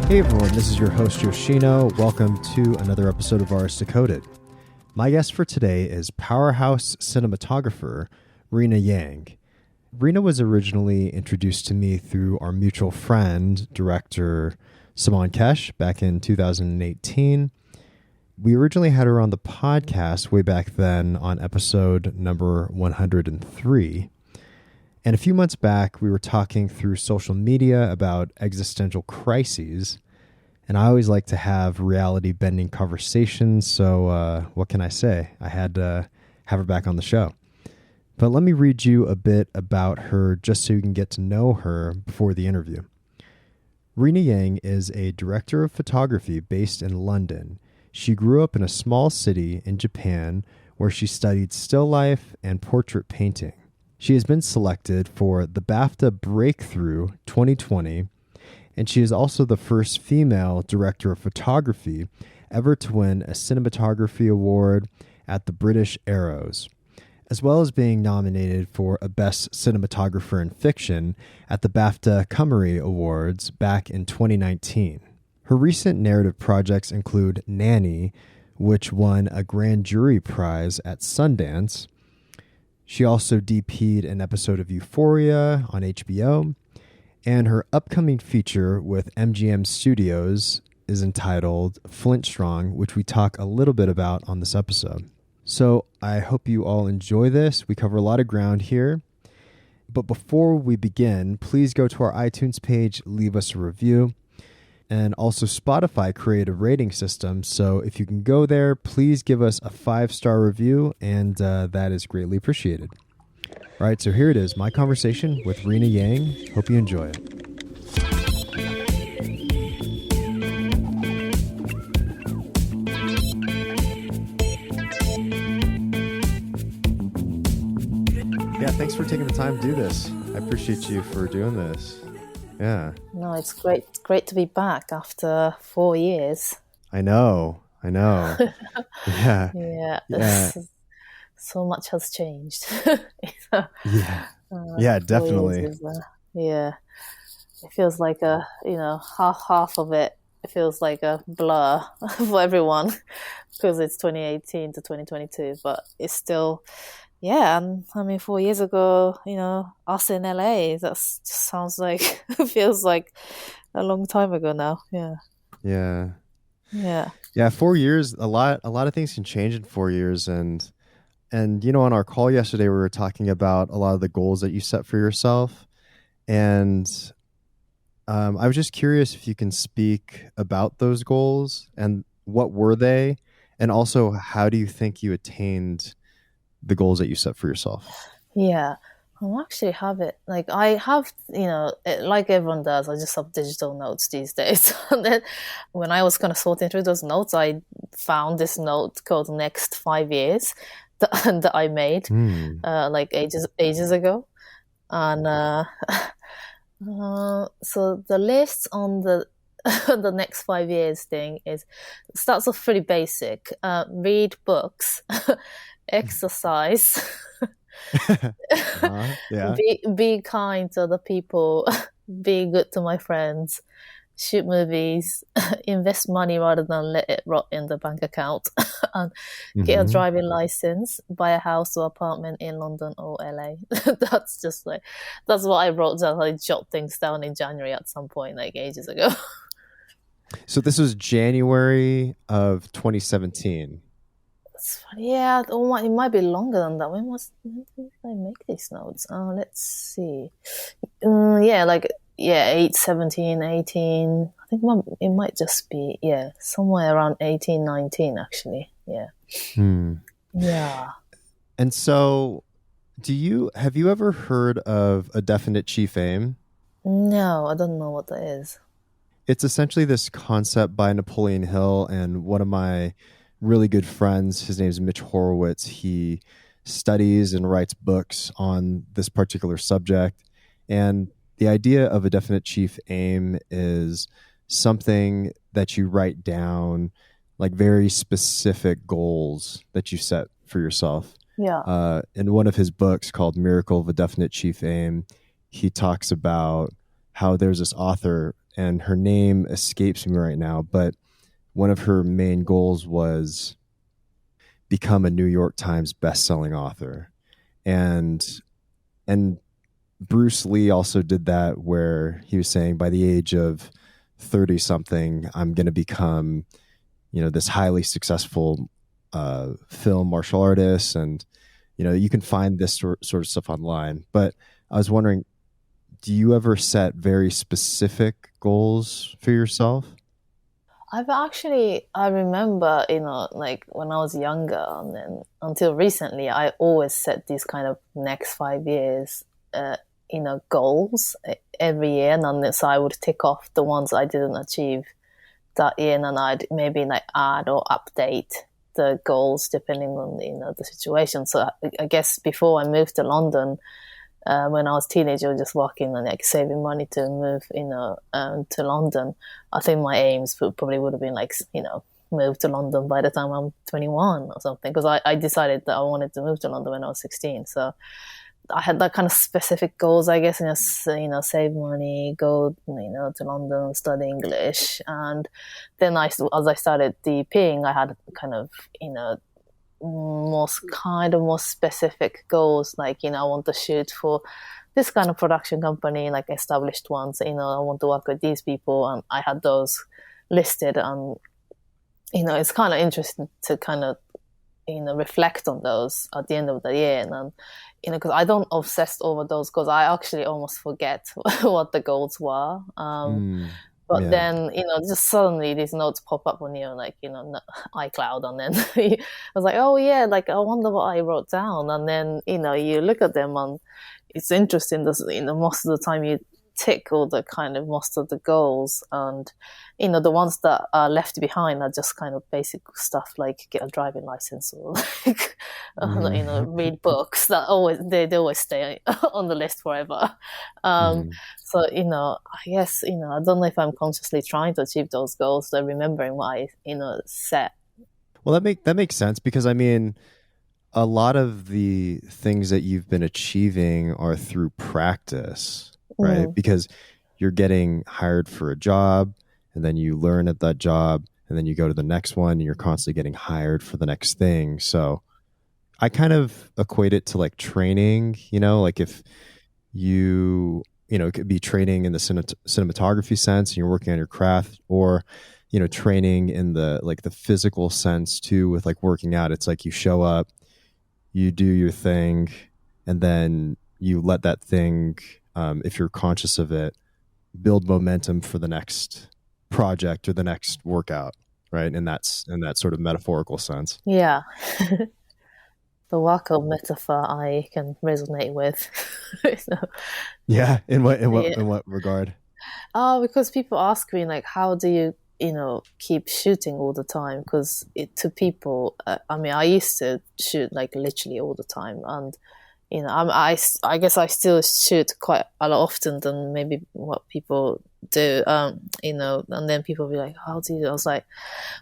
Hey everyone, this is your host Yoshino. Welcome to another episode of ours, Decoded. My guest for today is powerhouse cinematographer Rina Yang. Rina was originally introduced to me through our mutual friend, director Saman Kesh, back in 2018. We originally had her on the podcast way back then on episode number 103. And a few months back, we were talking through social media about existential crises. And I always like to have reality-bending conversations, so what can I say? I had to have her back on the show. But let me read you a bit about her just so you can get to know her before the interview. Rina Yang is a director of photography based in London. She grew up in a small city in Japan where she studied still life and portrait painting. She has been selected for the BAFTA Breakthrough 2020, and she is also the first female director of photography ever to win a cinematography award at the British Arrows, as well as being nominated for a Best Cinematographer in Fiction at the BAFTA Cymru Awards back in 2019. Her recent narrative projects include NANNY, which won a grand jury prize at Sundance. She also DP'd an episode of Euphoria on HBO, and her upcoming feature with MGM Studios is entitled Flint Strong, which we talk a little bit about on this episode. So I hope you all enjoy this. We cover a lot of ground here. But before we begin, please go to our iTunes page, leave us a review. And also Spotify create a rating system. So if you can go there, please give us a 5-star review, and that is greatly appreciated. All right, so here it is, my conversation with Rina Yang. Hope you enjoy it. Yeah, thanks for taking the time to do this. I appreciate you for doing this. Yeah. No, it's great to be back after 4 years. I know. Yeah. Yeah. So much has changed. Yeah, definitely. Yeah. It feels like half of it feels like a blur for everyone because it's 2018 to 2022, but it's still, yeah. I mean, 4 years ago, us in LA, that just sounds like, feels like a long time ago now. Yeah. 4 years, a lot of things can change in 4 years. And on our call yesterday, we were talking about a lot of the goals that you set for yourself. And I was just curious if you can speak about those goals and what were they? And also, how do you think you attained the goals that you set for yourself? Yeah. I actually have it. Like I have, like everyone does, I just have digital notes these days. And then when I was kind of sorting through those notes, I found this note called Next 5 Years that I made like ages ago. And so the list on the the next 5 years thing starts off pretty basic. Read books, exercise, Yeah. be kind to other people, be good to my friends, shoot movies, invest money rather than let it rot in the bank account, and get a driving license, buy a house or apartment in London or LA. That's what I wrote down. I jot things down in January at some point, like ages ago. So this was January of 2017. It's funny. Yeah, it might be longer than that. When did I make these notes? Let's see. 17, 18. I think it might just be, somewhere around 18, 19, actually. Yeah. Yeah. And so have you ever heard of a definite chief aim? No, I don't know what that is. It's essentially this concept by Napoleon Hill, and one of my really good friends, his name is Mitch Horowitz. He studies and writes books on this particular subject. And the idea of a definite chief aim is something that you write down, like very specific goals that you set for yourself. Yeah. In one of his books called Miracle of a Definite Chief Aim, he talks about how there's this author, and her name escapes me right now, but one of her main goals was become a New York Times best-selling author. And Bruce Lee also did that, where he was saying by the age of 30 something, I'm going to become, this highly successful film martial artist. And, you can find this sort of stuff online. But I was wondering, do you ever set very specific goals for yourself? I remember, like when I was younger, and then until recently, I always set these kind of next 5 years, goals every year. And then, so I would tick off the ones I didn't achieve that year, and then I'd maybe like add or update the goals depending on, the situation. So I guess before I moved to London, when I was a teenager, just working and like saving money to move, to London. I think my aims probably would have been like, move to London by the time I'm 21 or something. Because I decided that I wanted to move to London when I was 16. So I had that kind of specific goals, I guess, save money, go, to London, study English. And then as I started DPing, I had kind of, more specific goals, like I want to shoot for this kind of production company, like established ones. I want to work with these people, and I had those listed. And it's kind of interesting to kind of reflect on those at the end of the year. And because I don't obsess over those goals, I actually almost forget what the goals were. But Yeah. then, just suddenly these notes pop up on you, like, iCloud. And then I was like, oh, yeah, like, I wonder what I wrote down. And then, you look at them, and it's interesting. Most of the time you tick all the kind of most of the goals. And, the ones that are left behind are just kind of basic stuff like get a driving license or like, read books. They always stay on the list forever. So, I guess, I don't know if I'm consciously trying to achieve those goals, so remembering what I, set. Well, that makes sense, because I mean, a lot of the things that you've been achieving are through practice, right? Because you're getting hired for a job, and then you learn at that job, and then you go to the next one, and you're constantly getting hired for the next thing. So I kind of equate it to like training, like if it could be training in the cinematography sense, and you're working on your craft, or, training in the physical sense too, with like working out. It's like you show up, you do your thing, and then you let that thing, if you're conscious of it, build momentum for the next project or the next workout, right? And that's in that sort of metaphorical sense. Yeah. The wacko metaphor I can resonate with. Yeah. In what Yeah. in what regard? Because people ask me, like, how do you, keep shooting all the time? Because to people, I used to shoot like literally all the time, and I guess I still shoot quite a lot often than maybe what people do. And then people be like, how do you? I was like,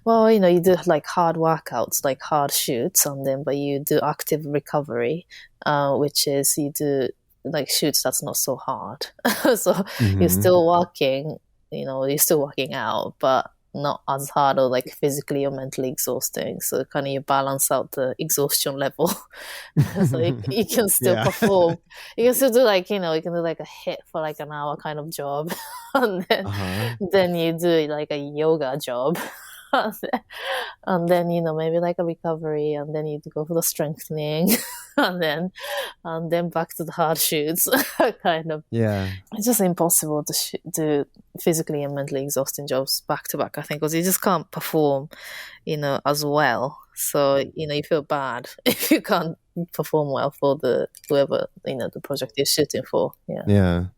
well, you do like hard workouts, like hard shoots, and then but you do active recovery, which is you do like shoots that's not so hard. So you're still working, you're still working out, but not as hard or like physically or mentally exhausting. So kind of you balance out the exhaustion level. So you can still perform. You can still do like, you can do like a hit for like an hour kind of job. And then you do like a yoga job. And then maybe like a recovery, and then you go for the strengthening, and then back to the hard shoots. Kind of, it's just impossible to do physically and mentally exhausting jobs back to back, I think, because you just can't perform as well. So you feel bad if you can't perform well for the whoever the project you're shooting for. Yeah.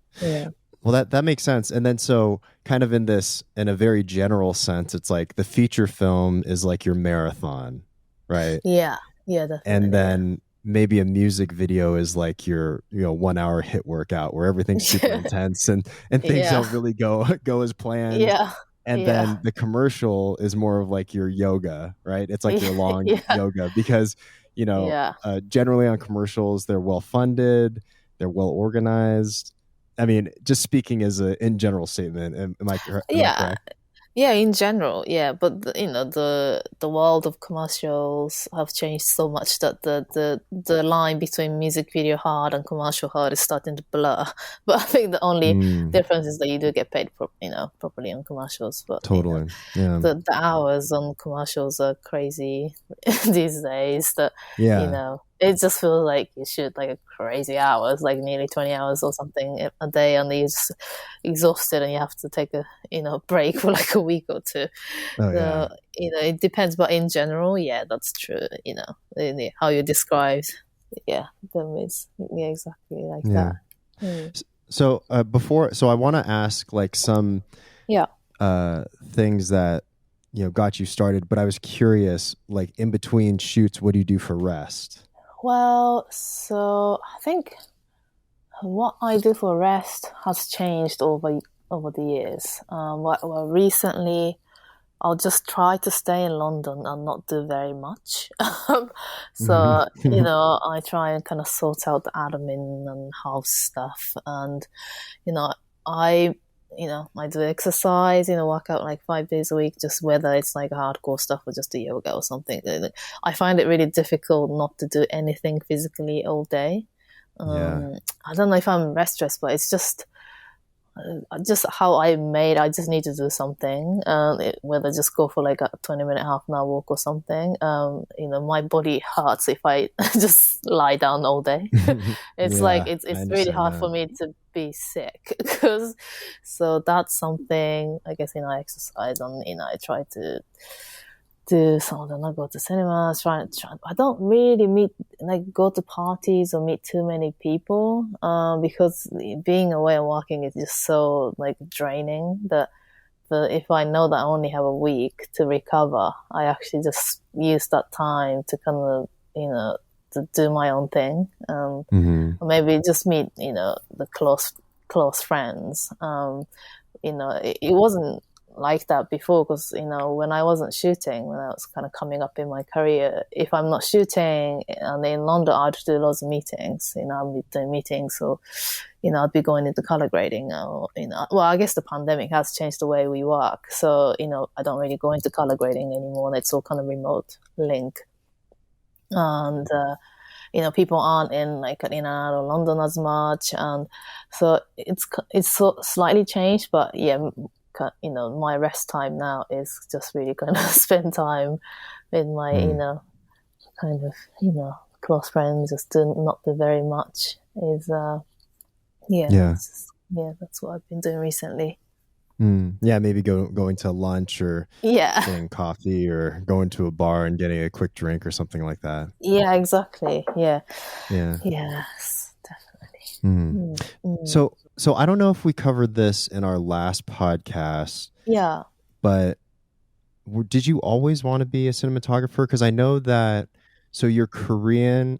Well, that makes sense. And then so kind of in a very general sense, it's like the feature film is like your marathon, right? Yeah, definitely. And then maybe a music video is like your 1 hour hit workout where everything's super intense and things don't really go as planned. And then the commercial is more of like your yoga, right? It's like your long yoga, because generally on commercials, they're well funded, they're well organized, I mean, just speaking as a in general statement, am I Yeah, correct? yeah, in general, yeah, but the world of commercials have changed so much that the line between music video hard and commercial hard is starting to blur. But I think the only Mm, difference is that you do get paid properly on commercials. But totally. Yeah. the hours on commercials are crazy these days. That Yeah. it just feels like you shoot like a crazy hours, like nearly 20 hours or something a day, and you're just exhausted and you have to take a break for like a week or two. Oh yeah. So it depends, but in general, yeah, that's true. How you described, yeah, them is yeah exactly like Yeah. that. Mm. So so I want to ask like some Yeah. things that got you started, but I was curious, like in between shoots, what do you do for rest? Well, so I think what I do for rest has changed over the years. Well, recently I'll just try to stay in London and not do very much. So, I try and kind of sort out the admin and house stuff. And, you know, I, I do exercise, work out like 5 days a week, just whether it's like hardcore stuff or just do yoga or something. I find it really difficult not to do anything physically all day. Yeah. I don't know if I'm restless, but it's just how I'm made. I just need to do something, whether just go for like a 20-minute, half an hour walk or something. My body hurts if I just lie down all day. It's like Yeah, I it's really understand hard that. for me to be sick because so that's something. I guess I exercise and I try to do some of them. I go to cinemas. I don't really go to parties or meet too many people because being away and working is just so like draining that if I know that I only have a week to recover, I actually just use that time to kind of to do my own thing, Hmm. or maybe just meet the close friends. It wasn't like that before because when I wasn't shooting, when I was kind of coming up in my career, if I'm not shooting and in London, I'd do lots of meetings. I'd be doing meetings, so I'd be going into color grading. Or well, I guess the pandemic has changed the way we work, so I don't really go into color grading anymore. It's all kind of remote link, and people aren't in and out of London as much, and so it's slightly changed. But yeah, my rest time now is just really kind of spend time with my Mm. kind of close friends, just do not do very much. Is yeah, Yeah. that's what I've been doing recently. Yeah, maybe going to lunch or Yeah, getting coffee or going to a bar and getting a quick drink or something like that. yeah, exactly. Yeah, Yeah. yes, definitely. Mm. Mm, mm. So I don't know if we covered this in our last podcast, Yeah, but did you always want to be a cinematographer? Because I know that, so you're Korean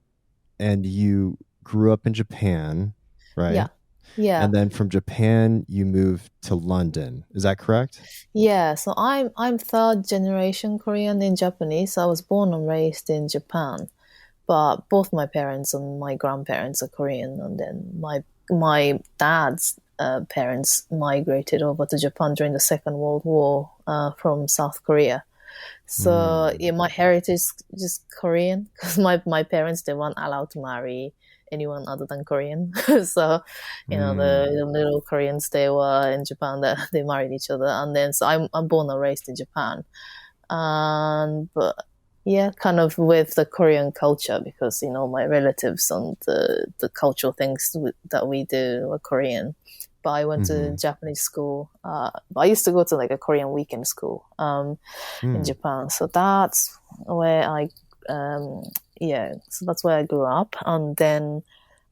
and you grew up in Japan, yeah, right? yeah. And then from Japan, you moved to London. Is that correct? Yeah, so I'm third generation Korean in Japanese. So I was born and raised in Japan, but both my parents and my grandparents are Korean, and then my dad's parents migrated over to Japan during the Second World War from South Korea. So Mm. yeah, my heritage is just Korean because my parents they weren't allowed to marry anyone other than Korean. So Mm. the little Koreans they were in Japan that they married each other, and then so I'm born and raised in Japan, and but yeah, kind of with the Korean culture because my relatives and the cultural things that we do are Korean. But I went to Hmm. Japanese school. But I used to go to like a Korean weekend school in Mm. Japan. So that's where um, so that's where I grew up. And then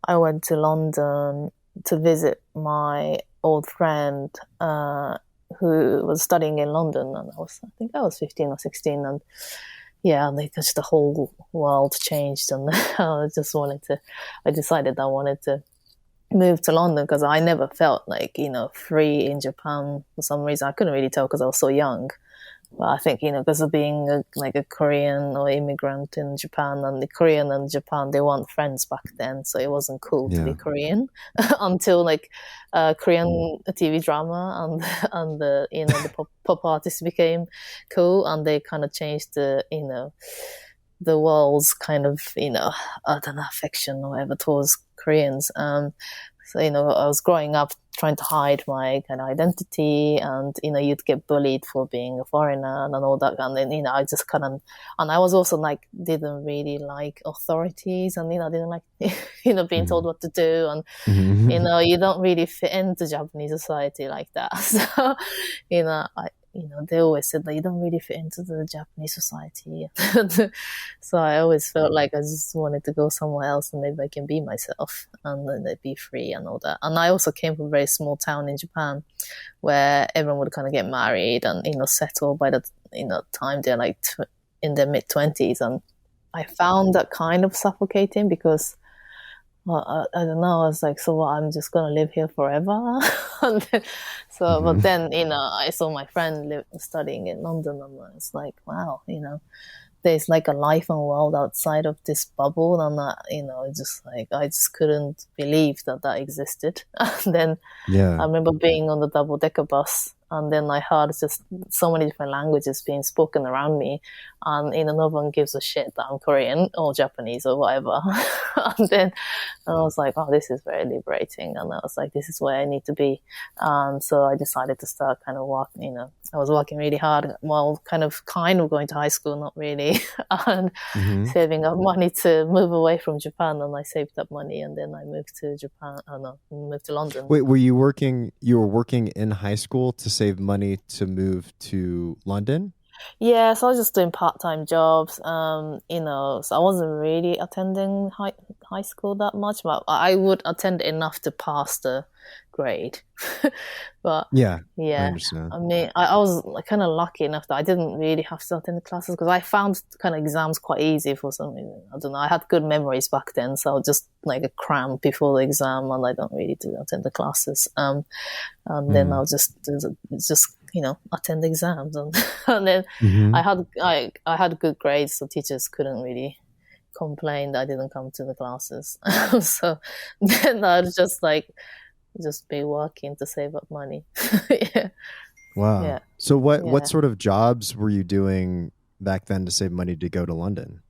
I went to London to visit my old friend who was studying in London. And I think I was 15 or 16. And yeah, and just the whole world changed. And I decided I wanted to move to London because I never felt like, free in Japan for some reason. I couldn't really tell because I was so young. But I think, because of being like a Korean or immigrant in Japan, and the Korean and Japan, they weren't friends back then, so it wasn't cool to be Yeah. Korean until like Korean TV drama and and the pop artists became cool, and they kind of changed the world's kind of I don't know, affection or whatever towards Koreans. So I was growing up trying to hide my kind of identity, and you'd get bullied for being a foreigner and all that, and then I just kind of, and I was also like didn't really like authorities, and didn't like being told Mhm. what to do, and Mhm. you don't really fit into Japanese society like that. So I they always said that you don't really fit into the Japanese society. So I always felt like I just wanted to go somewhere else, and maybe I can be myself and then they'd be free and all that. And I also came from a very small town in Japan where everyone would kind of get married and settle by the time they're like in their mid 20s, and I found that kind of suffocating because, well, I don't know. I was like, so what? I'm just gonna live here forever. And then, but Mhm. then I saw my friend studying in London, and it's like, wow, there's like a life and world outside of this bubble, and that just like I just couldn't believe that that existed. And then I Yeah. remember being on the double decker bus, and then I heard just so many different languages being spoken around me, and no one gives a shit that I'm Korean or Japanese or whatever. And then I was like, oh, this is very liberating, and I was like, this is where I need to be. So I decided to start kind of working. I was working really hard while kind of going to high school, not really, and Mhm. saving up money to move away from Japan. And I saved up money, and then I moved to Japan. Oh no, moved to London. Wait, you were working in high school to save money to move to London? Yeah, so I was just doing part-time jobs. So I wasn't really attending high school that much, but I would attend enough to pass the grade. But Yeah, I yeah, understand. I mean, I was kind of lucky enough that I didn't really have to attend the classes because I found kind of exams quite easy for some reason. I don't know. I had good memories back then, so I would just like a cram before the exam, and I don't really do attend the classes. And then Mm. I'll just attend exams, and and then I Mhm. had I had good grades, so teachers couldn't really complain that I didn't come to the classes. So then I'd just be working to save up money. Yeah, Wow. yeah, So what yeah. sort of jobs were you doing back then to save money to go to London?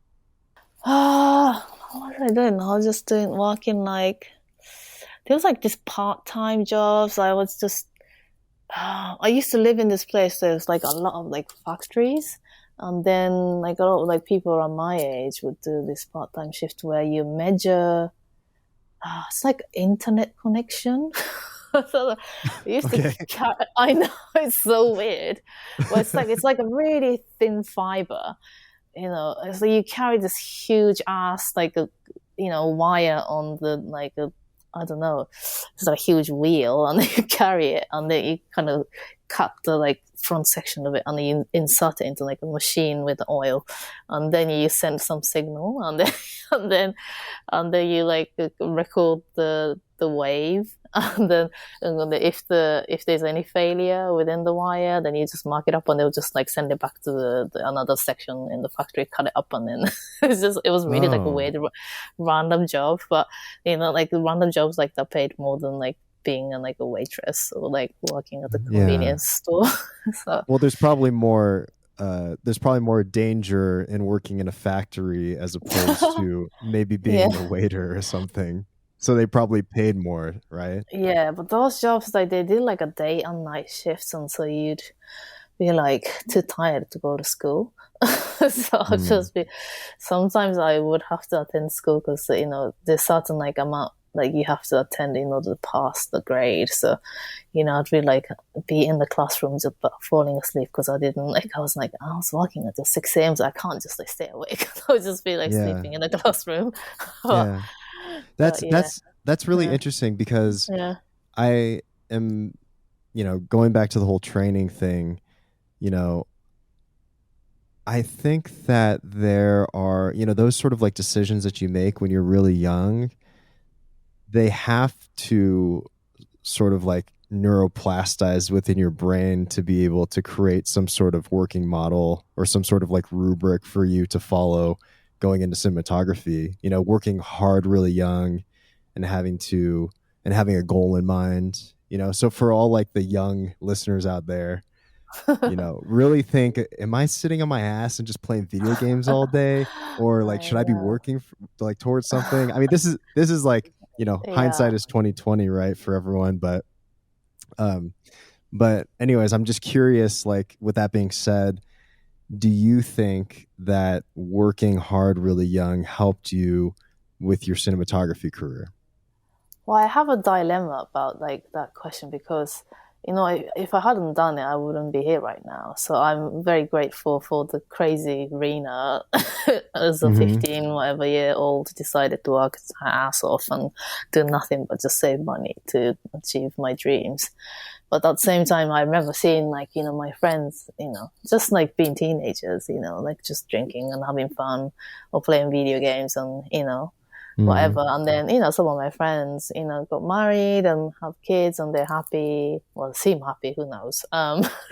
What was I doing? I was just doing working like there was like this part-time jobs. I was just I used to live in this place. There's like a lot of like factories, and then like a lot of like people around my age would do this part-time shift where you measure. It's like internet connection. So I used to. Okay. I know it's so weird, but it's like a really thin fiber. So you carry this huge ass like a wire on the like a I don't know, it's like a huge wheel, and then you carry it, and then you kind of cut the like front section of it, and then you insert it into like a machine with oil, and then you send some signal, and then and then and then you like record the wave, and then if there's any failure within the wire, then you just mark it up, and they'll just like send it back to the another section in the factory, cut it up, and then it was really like a Oh, weird random job, but like the random jobs like that paid more than like being like a waitress or like working at the yeah. convenience store. So Well, there's probably more danger in working in a factory as opposed to maybe yeah. being a waiter or something. So they probably paid more, right? Yeah, but those jobs like they did like a day and night shifts, and so you'd be like too tired to go to school. So I'd Mm. just be. Sometimes I would have to attend school because there's certain like amount like you have to attend in order to pass the grade. So I'd be in the classroom just falling asleep because I was like I was working until 6 a.m. So I can't just like stay awake. I would just be like Yeah. sleeping in the classroom. but, Yeah. but That's yeah, that's that's really yeah, interesting because yeah. I am, going back to the whole training thing, you know, I think that there are, those sort of like decisions that you make when you're really young, they have to sort of like neuroplasticized within your brain to be able to create some sort of working model or some sort of like rubric for you to follow going into cinematography, working hard really young and having a goal in mind, so for all like the young listeners out there, really think, am I sitting on my ass and just playing video games all day, or like I should I be working like towards something? I mean, this is like, yeah. hindsight is 2020, right, for everyone, um but anyways, I'm just curious, like, with that being said, do you think that working hard really young helped you with your cinematography career? Well, I have a dilemma about like that question because, if I hadn't done it, I wouldn't be here right now. So I'm very grateful for the crazy Rina as a Mm-hmm. 15 whatever year old decided to work her ass off and do nothing but just save money to achieve my dreams. But at the same time, I remember seeing like, my friends, just like being teenagers, like just drinking and having fun or playing video games and, Mm-hmm. whatever. And then, some of my friends, got married and have kids and they're happy. Well, seem happy, who knows?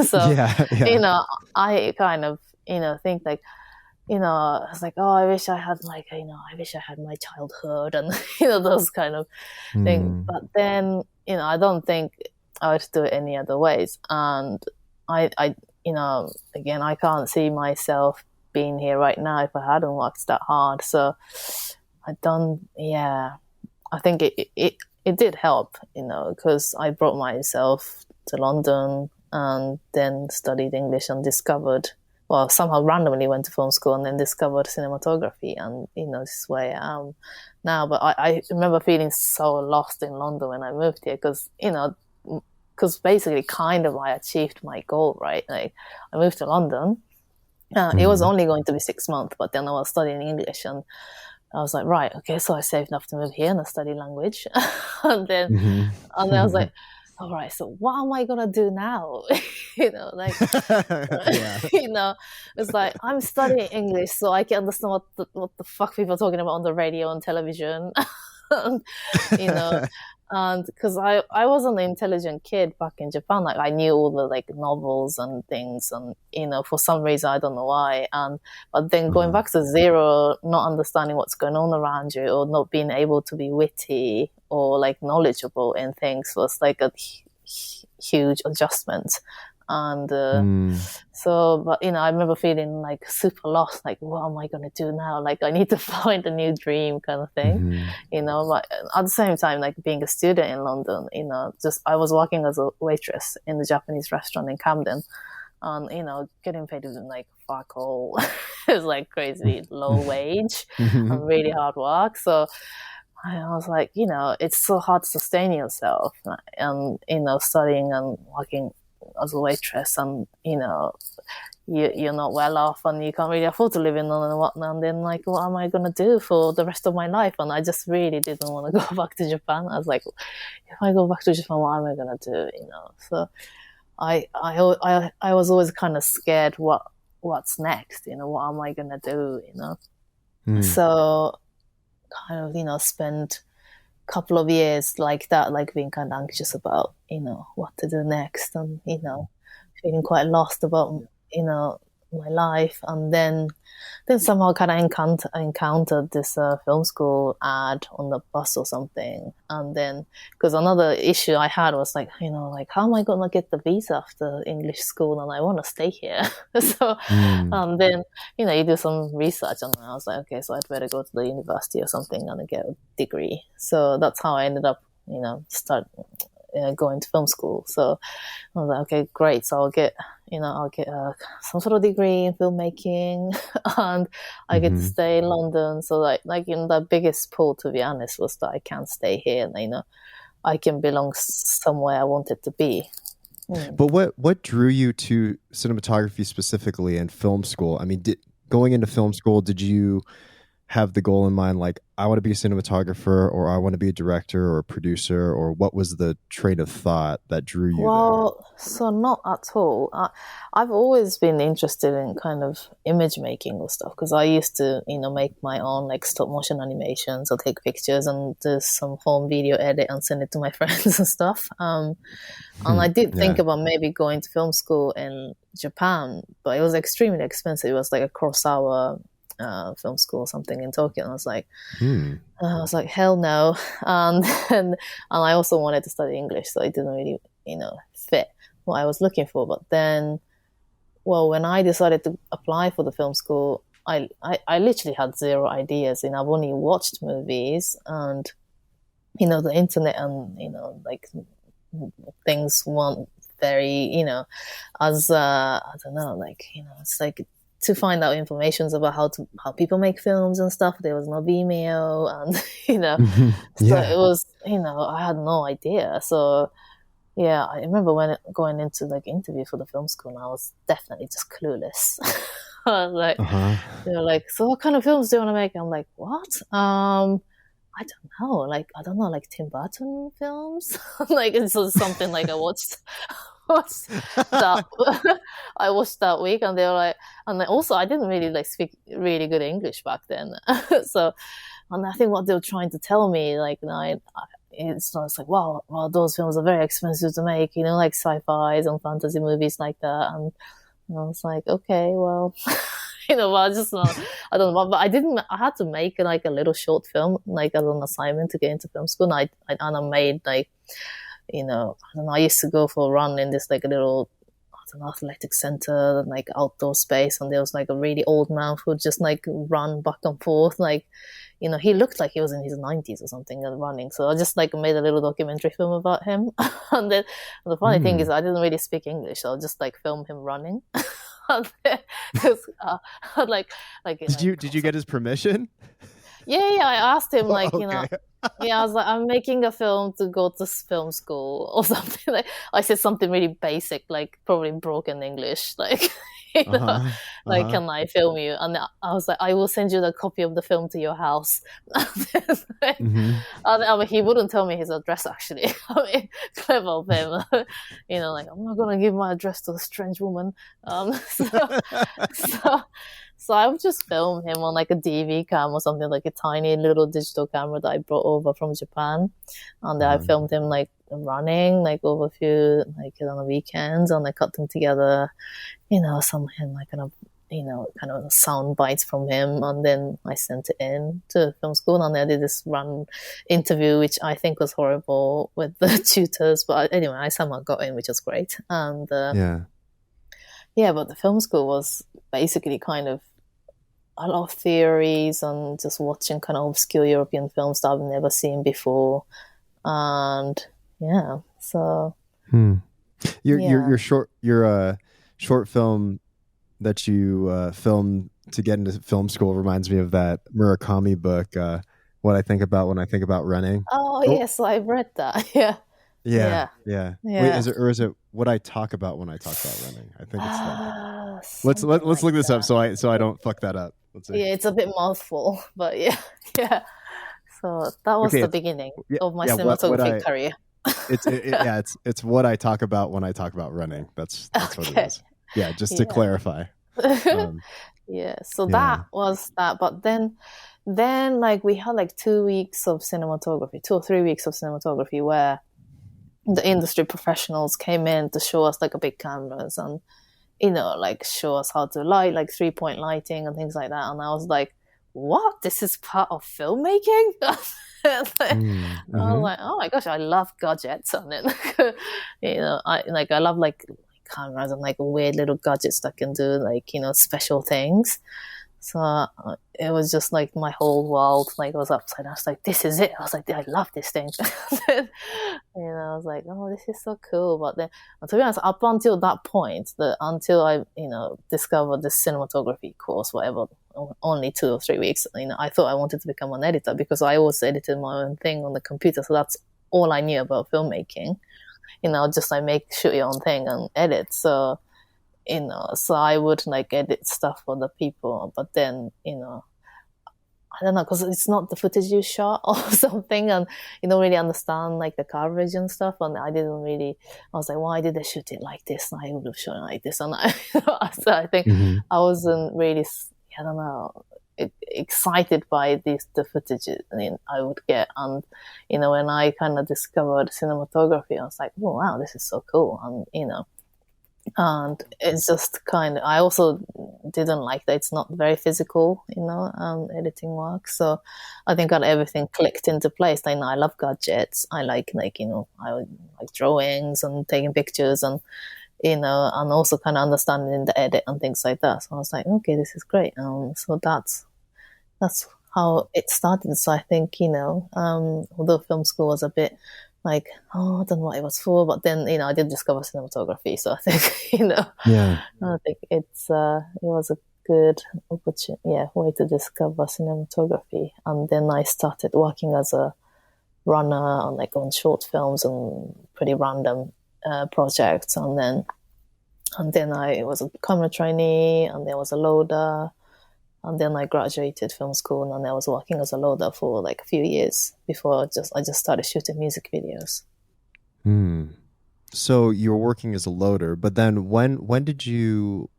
So, Yeah. you Yeah. know, I kind of, think like, I was like, oh, I wish I had like, I wish I had my childhood and, those kind of things. Mm. But then, I don't think I would do it any other ways. And I, again, I can't see myself being here right now if I hadn't worked that hard. So I don't, yeah, I think it did help, because I brought myself to London and then studied English and discovered, well, somehow randomly went to film school and then discovered cinematography. And, this is where I am now. But I remember feeling so lost in London when I moved here because basically kind of I achieved my goal, right? Like I moved to London. It was Mm-hmm. only going to be 6 months, but then I was studying English and I was like, right, okay, so I saved enough to move here and I study language. and then and then I was Mm-hmm. like, all right, so what am I gonna do now? Like Yeah. it's like I'm studying English so I can understand what the fuck people are talking about on the radio and television. and, you know, and because I was an intelligent kid back in Japan, like I knew all the like novels and things, and for some reason I don't know why, and but then going Uh-huh. back to zero, not understanding what's going on around you, or not being able to be witty or like knowledgeable in things was like a huge adjustment, and Mm. so, but I remember feeling like super lost, like what am I gonna do now? Like I need to find a new dream, kind of thing, Mm-hmm. But at the same time, like being a student in London, just I was working as a waitress in the Japanese restaurant in Camden, and getting paid like fuck all. It was like crazy low wage Mm-hmm. and really hard work. So I was like, it's so hard to sustain yourself, and studying and working as a waitress, and you're not well off and you can't really afford to live in London and whatnot. And then, like, what am I going to do for the rest of my life? And I just really didn't want to go back to Japan. I was like, if I go back to Japan, what am I going to do? So I was always kind of scared what's next, what am I going to do? Mm. So kind of, spend a couple of years like that, like being kind of anxious about, what to do next, and, feeling quite lost about, my life. And then somehow kind of encountered this film school ad on the bus or something. And then, because another issue I had was like, like, how am I going to get the visa after English school? And I want to stay here. So, Mm. then, you do some research, and I was like, okay, so I'd better go to the university or something and get a degree. So that's how I ended up, start going to film school. So I was like, okay, great. So I'll get some sort of degree in filmmaking, and I get to Mm-hmm. stay in London. So the biggest pull, to be honest, was that I can stay here, and I can belong somewhere I wanted to be. But what drew you to cinematography specifically and film school? I mean, going into film school, did you have the goal in mind, like I want to be a cinematographer or I want to be a director or a producer, or what was the train of thought that drew you there? Well, so not at all. I've always been interested in kind of image making or stuff because I used to, make my own like stop motion animations or take pictures and do some home video edit and send it to my friends and stuff. And I did think Yeah. about maybe going to film school in Japan, but it was extremely expensive. It was like a cross-hour film school or something in Tokyo, and Hmm. I was like, hell no. And I also wanted to study English, so it didn't really, fit what I was looking for. But then, well, when I decided to apply for the film school, I literally had zero ideas. I've only watched movies and, the internet and, like things weren't very, as, I don't know, like, it's like to find out informations about how people make films and stuff. There was no Vimeo and, so Yeah. it was, I had no idea. So, yeah, I remember when going into like interview for the film school, and I was definitely just clueless. I was like, Uh-huh. they're like, so what kind of films do you want to make? I'm like, what? I don't know. Like, I don't know, like Tim Burton films. Like, it's just something like I watched, watched that. I watched that week, and they were like, and then also I didn't really like speak really good English back then, so. And I think what they were trying to tell me, like, it's like, wow, those films are very expensive to make, like sci-fis and fantasy movies like that. And I was like, okay, well, but I just not, I don't know, but I had to make like a little short film, like as an assignment to get into film school. And I made like, I don't know, I used to go for a run in this like a little, I don't know, athletic center, like outdoor space. And there was like a really old man who would just like run back and forth, like, he looked like he was in his 90s or something and running. So I just like made a little documentary film about him. And then the funny thing is I didn't really speak English, so I'll just like film him running. Because Did you get his permission? yeah, I asked him like, Okay. yeah, I was like, I'm making a film to go to film school or something. Like I said something really basic, like probably broken English, like Uh-huh. like Uh-huh. can I film you? And I was like, I will send you the copy of the film to your house. Hmm. I mean, he wouldn't tell me his address actually. I mean, clever of him. Like I'm not gonna give my address to a strange woman. So, so so I would just film him on like a DV cam or something, like a tiny little digital camera that I brought over from Japan. And then I Uh-huh. filmed him like running, like over a few, like on the weekends, and I cut them together, some him like kind of sound bites from him. And then I sent it in to film school. And then I did this run interview, which I think was horrible with the tutors. But anyway, I somehow got in, which was great. And Yeah. yeah, but the film school was basically kind of a lot of theories and just watching kind of obscure European films that I've never seen before. And yeah, so Hmm. yeah. Your short film that you filmed to get into film school reminds me of that Murakami book, What I Think About When I Think About Running. Oh Oh, yes, I've read that. Yeah, yeah, yeah, yeah. Wait, yeah. is it What I Talk About When I Talk About Running? I think it's that. Something Let's like look this up that. so I don't fuck that up. Let's see. Yeah, it's a bit mouthful, but yeah, yeah. So that was Okay, the it's beginning yeah, of my yeah. What cinematography I career. Yeah. yeah, it's what I talk about when I talk about running. That's what it Okay. is. Yeah, just to Yeah. clarify. Um, Yeah. So that yeah. was that. But then like we had like 2 weeks of cinematography, 2 or 3 weeks of cinematography where the industry professionals came in to show us like a big canvas and like show us how to light, like 3-point lighting and things like that. And I was like, what? This is part of filmmaking? I Mm, was uh-huh. like, oh my gosh, I love gadgets. And then, I love like cameras and like weird little gadgets that can do like, special things. So it was just like my whole world like was upside down. I was like, this is it. I was like, I love this thing. I was like, oh, this is so cool. But then, to be honest, up until that point, until I, discovered this cinematography course, whatever, only 2 or 3 weeks, I thought I wanted to become an editor because I always edited my own thing on the computer. So that's all I knew about filmmaking. Just like shoot your own thing and edit. So so I would like edit stuff for the people, but then I don't know, because it's not the footage you shot or something, and you don't really understand like the coverage and stuff. And I was like, why did they shoot it like this? And I would have shot it like this. And so I think Mm-hmm. I wasn't really, I don't know, excited by the footage I would get. And, when I kind of discovered cinematography, I was like, oh, wow, this is so cool. And it's just kind of, I also didn't like that it's not very physical, editing work. So I think everything clicked into place. I love gadgets. I like I like drawings and taking pictures and, and also kind of understanding the edit and things like that. So I was like, okay, this is great. So that's how it started. So I think, although film school was a bit like, oh, I don't know what it was for, but then, I did discover cinematography. So I think, Yeah. I think it was a good opportunity, way to discover cinematography. And then I started working as a runner on short films and pretty random projects. And then I was a camera trainee, and then was a loader. And then I graduated film school, and I was working as a loader for like a few years before I just started shooting music videos. So you were working as a loader, but then when would you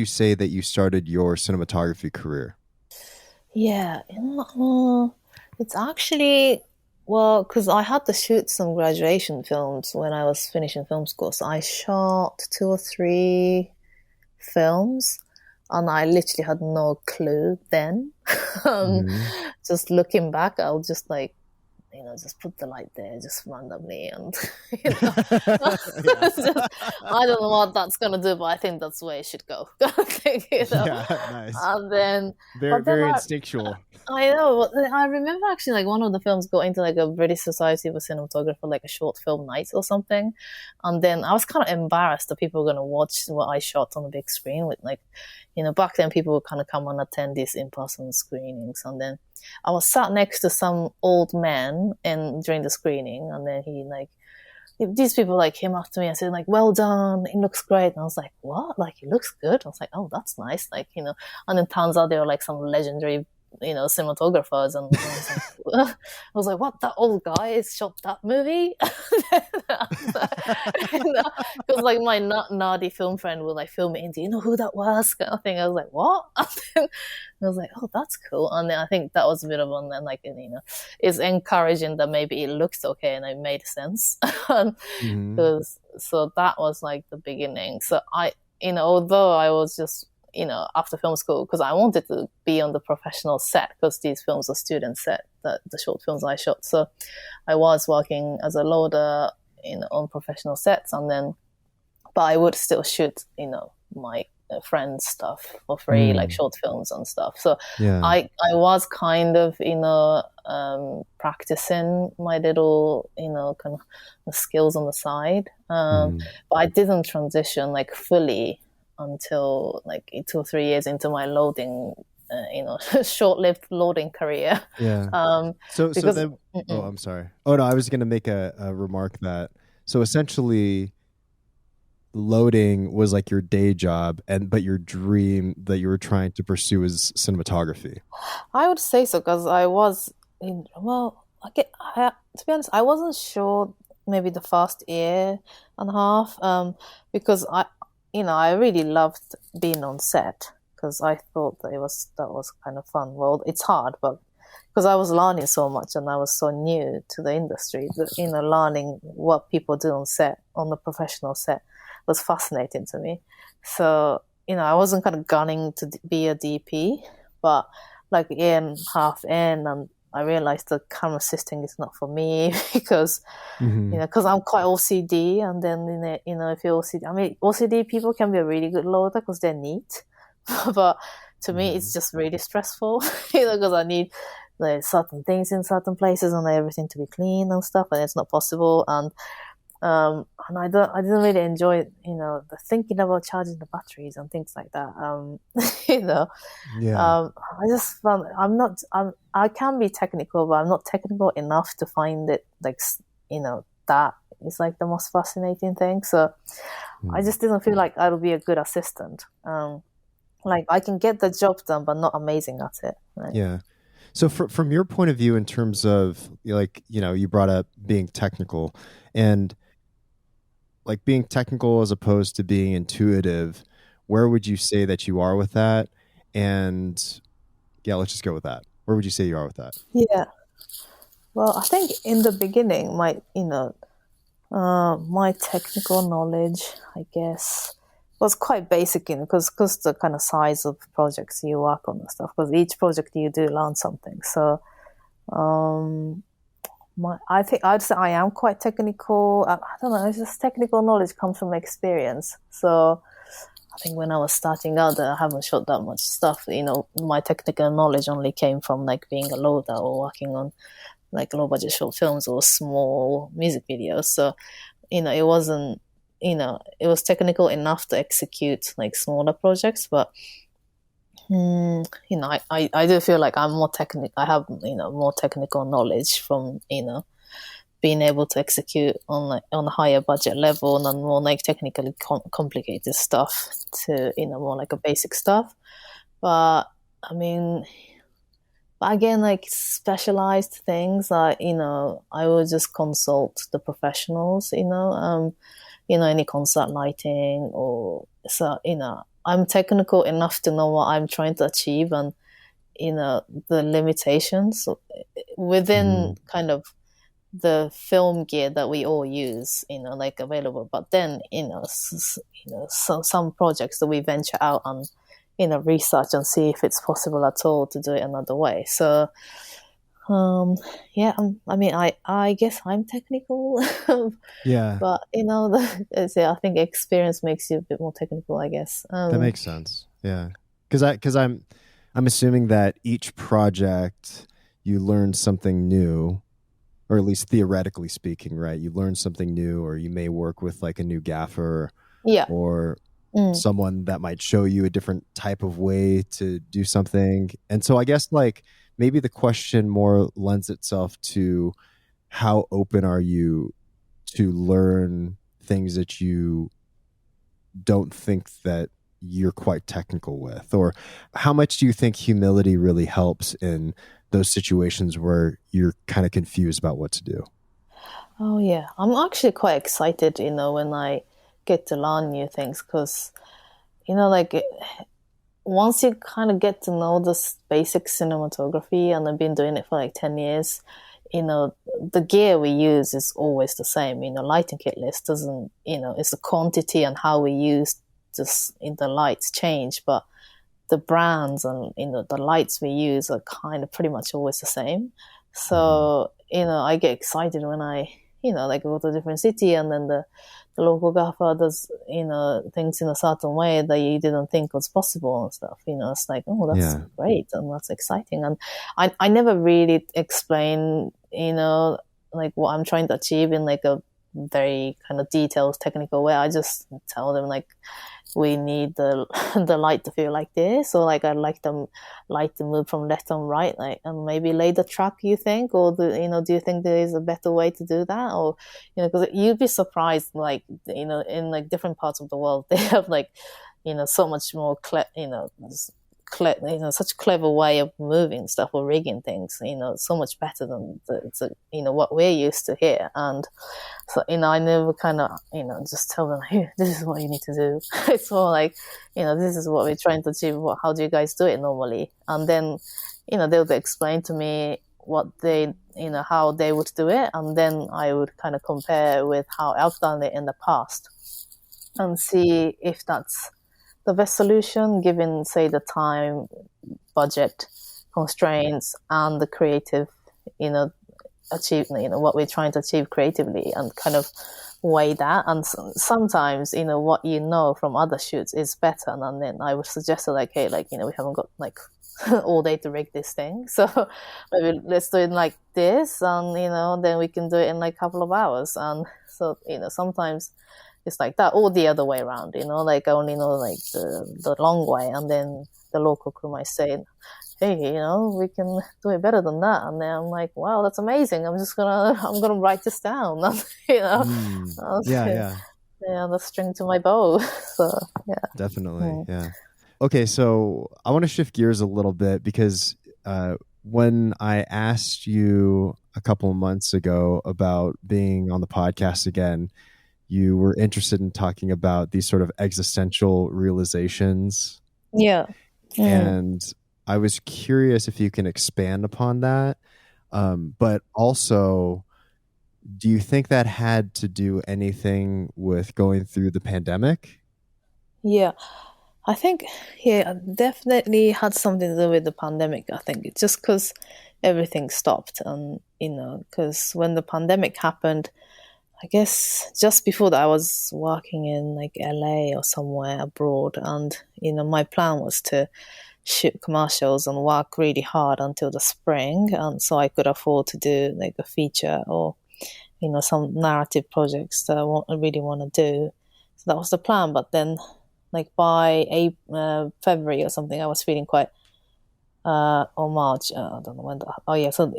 say that you started your cinematography career? Yeah, it's actually, well, because I had to shoot some graduation films when I was finishing film school. So I shot 2 or 3 films, and I literally had no clue then. Mm-hmm. Just looking back, I'll just just put the light there just randomly, and I don't know what that's gonna do, but I think that's where it should go. Yeah, nice. And then, Very instinctual. I know. I remember actually like one of the films got into like a British Society of a Cinematographer, like a short film night or something. And then I was kind of embarrassed that people were going to watch what I shot on the big screen with back then people would kind of come and attend these in-person screenings. And then I was sat next to some old man during the screening, and then these people came up to me and said well done, it looks great. And I was like, what? It looks good? I was like, oh, that's nice. And then turns out they were some legendary cinematographers, and I was like, what, that old guy has shot that movie? Because my nerdy film friend would film it, do you know who that was, kind of thing. I was like, what? And I was like, oh, that's cool. And then I think that was a bit of one, and it's encouraging that maybe it looked okay and it made sense. So that was the beginning. So although I was just after film school, because I wanted to be on the professional set, because these films are student set, the short films I shot. So I was working as a loader on professional sets, but I would still shoot my friends' stuff for free, like short films and stuff. So yeah. I was kind of practicing my little kind of skills on the side, but I didn't transition fully until 2 or 3 years into my loading, short-lived loading career. Yeah. I'm sorry. Oh no, I was going to make a remark that so essentially loading was your day job, but your dream that you were trying to pursue is cinematography. I would say so, because I was to be honest, I wasn't sure maybe the first year and a half, because I really loved being on set, because I thought that was kind of fun. Well, it's hard, but because I was learning so much and I was so new to the industry, that, learning what people do on set, on the professional set, was fascinating to me. So, I wasn't kind of gunning to be a DP, but a year and a half in, and I realized the camera assisting is not for me, because because I'm quite OCD, and then if you're OCD, OCD people can be a really good loader because they're neat, but to me it's just really stressful, because I need certain things in certain places and everything to be clean and stuff, and it's not possible. And I didn't really enjoy the thinking about charging the batteries and things like that. I just found I can be technical, but I'm not technical enough to find it that is the most fascinating thing. So I just didn't feel like I would be a good assistant. I can get the job done, but not amazing at it. Right? Yeah. So from your point of view, in terms of like, you brought up being technical, and like being technical as opposed to being intuitive, where would you say that you are with that? And yeah, let's just go with that. Where would you say you are with that? Yeah. Well, I think in the beginning, my technical knowledge, I guess, was quite basic, because the kind of size of projects you work on and stuff. Because each project you do learn something. So, I think I'd say I am quite technical. I don't know. It's just technical knowledge comes from experience. So I think when I was starting out, I haven't shot that much stuff. My technical knowledge only came from like being a loader or working on like low budget short films or small music videos. So, it wasn't, it was technical enough to execute like smaller projects, but I do feel like I'm more technical. I have, more technical knowledge from, being able to execute on a higher budget level and more like technically complicated stuff to, more like a basic stuff. But I mean, but again, like specialized things, I will just consult the professionals, any concert lighting or so, I'm technical enough to know what I'm trying to achieve and, the limitations within kind of the film gear that we all use, like available. But then, so some projects that we venture out and, research and see if it's possible at all to do it another way. So, yeah, I mean, I guess I'm technical, Yeah, but I think experience makes you a bit more technical, I guess. that makes sense. Yeah, because I'm assuming that each project you learn something new, or at least theoretically speaking, right? You learn something new, or you may work with like a new gaffer Yeah. or someone that might show you a different type of way to do something. And so I guess like maybe the question more lends itself to how open are you to learn things that you don't think that you're quite technical with, or how much do you think humility really helps in those situations where you're kind of confused about what to do? Oh yeah, I'm actually quite excited, when I get to learn new things, because, like once you kind of get to know this basic cinematography, and I've been doing it for like 10 years, the gear we use is always the same. Lighting kit list doesn't, it's the quantity and how we use this in the lights change, but the brands and, the lights we use are kind of pretty much always the same. So, I get excited when I, like go to a different city and then the local gaffer does, things in a certain way that you didn't think was possible and stuff. It's like, oh, that's Yeah. great and that's exciting. And I never really explain, like what I'm trying to achieve in like a very kind of detailed technical way. I just tell them like, we need the the light to feel like this, or like I'd like the light to move from left and right, like, and maybe lay the track, you think, or do you think there is a better way to do that? Or because you'd be surprised, like, in like different parts of the world they have like so much more such clever way of moving stuff or rigging things, so much better than what we're used to here. And so, I never kind of, just tell them, here, this is what you need to do. It's more like, this is what we're trying to achieve. How do you guys do it normally? And then, they'll explain to me what they, how they would do it. And then I would kind of compare with how I've done it in the past and see if that's the best solution given, say, the time, budget constraints, and the creative, achievement, what we're trying to achieve creatively, and kind of weigh that. And sometimes, what from other shoots is better, and then I would suggest like, hey, like, we haven't got like all day to rig this thing, so maybe let's do it like this, and then we can do it in like a couple of hours. And so, sometimes it's like that, or the other way around, like I only know like the long way, and then the local crew might say, hey, we can do it better than that. And then I'm like, wow, that's amazing. I'm gonna write this down. Yeah, yeah. Yeah, the string to my bow. So yeah. Definitely. Yeah. Okay, so I want to shift gears a little bit because when I asked you a couple of months ago about being on the podcast again, you were interested in talking about these sort of existential realizations. Yeah. Mm. And I was curious if you can expand upon that. But also, do you think that had to do anything with going through the pandemic? Yeah. I think, yeah, definitely had something to do with the pandemic. I think it's just because everything stopped, and because when the pandemic happened, I guess just before that, I was working in like LA or somewhere abroad, and my plan was to shoot commercials and work really hard until the spring, and so I could afford to do like a feature or some narrative projects that I really want to do. So that was the plan, but then like by February or something, I was feeling quite or March. I don't know when. Oh yeah, so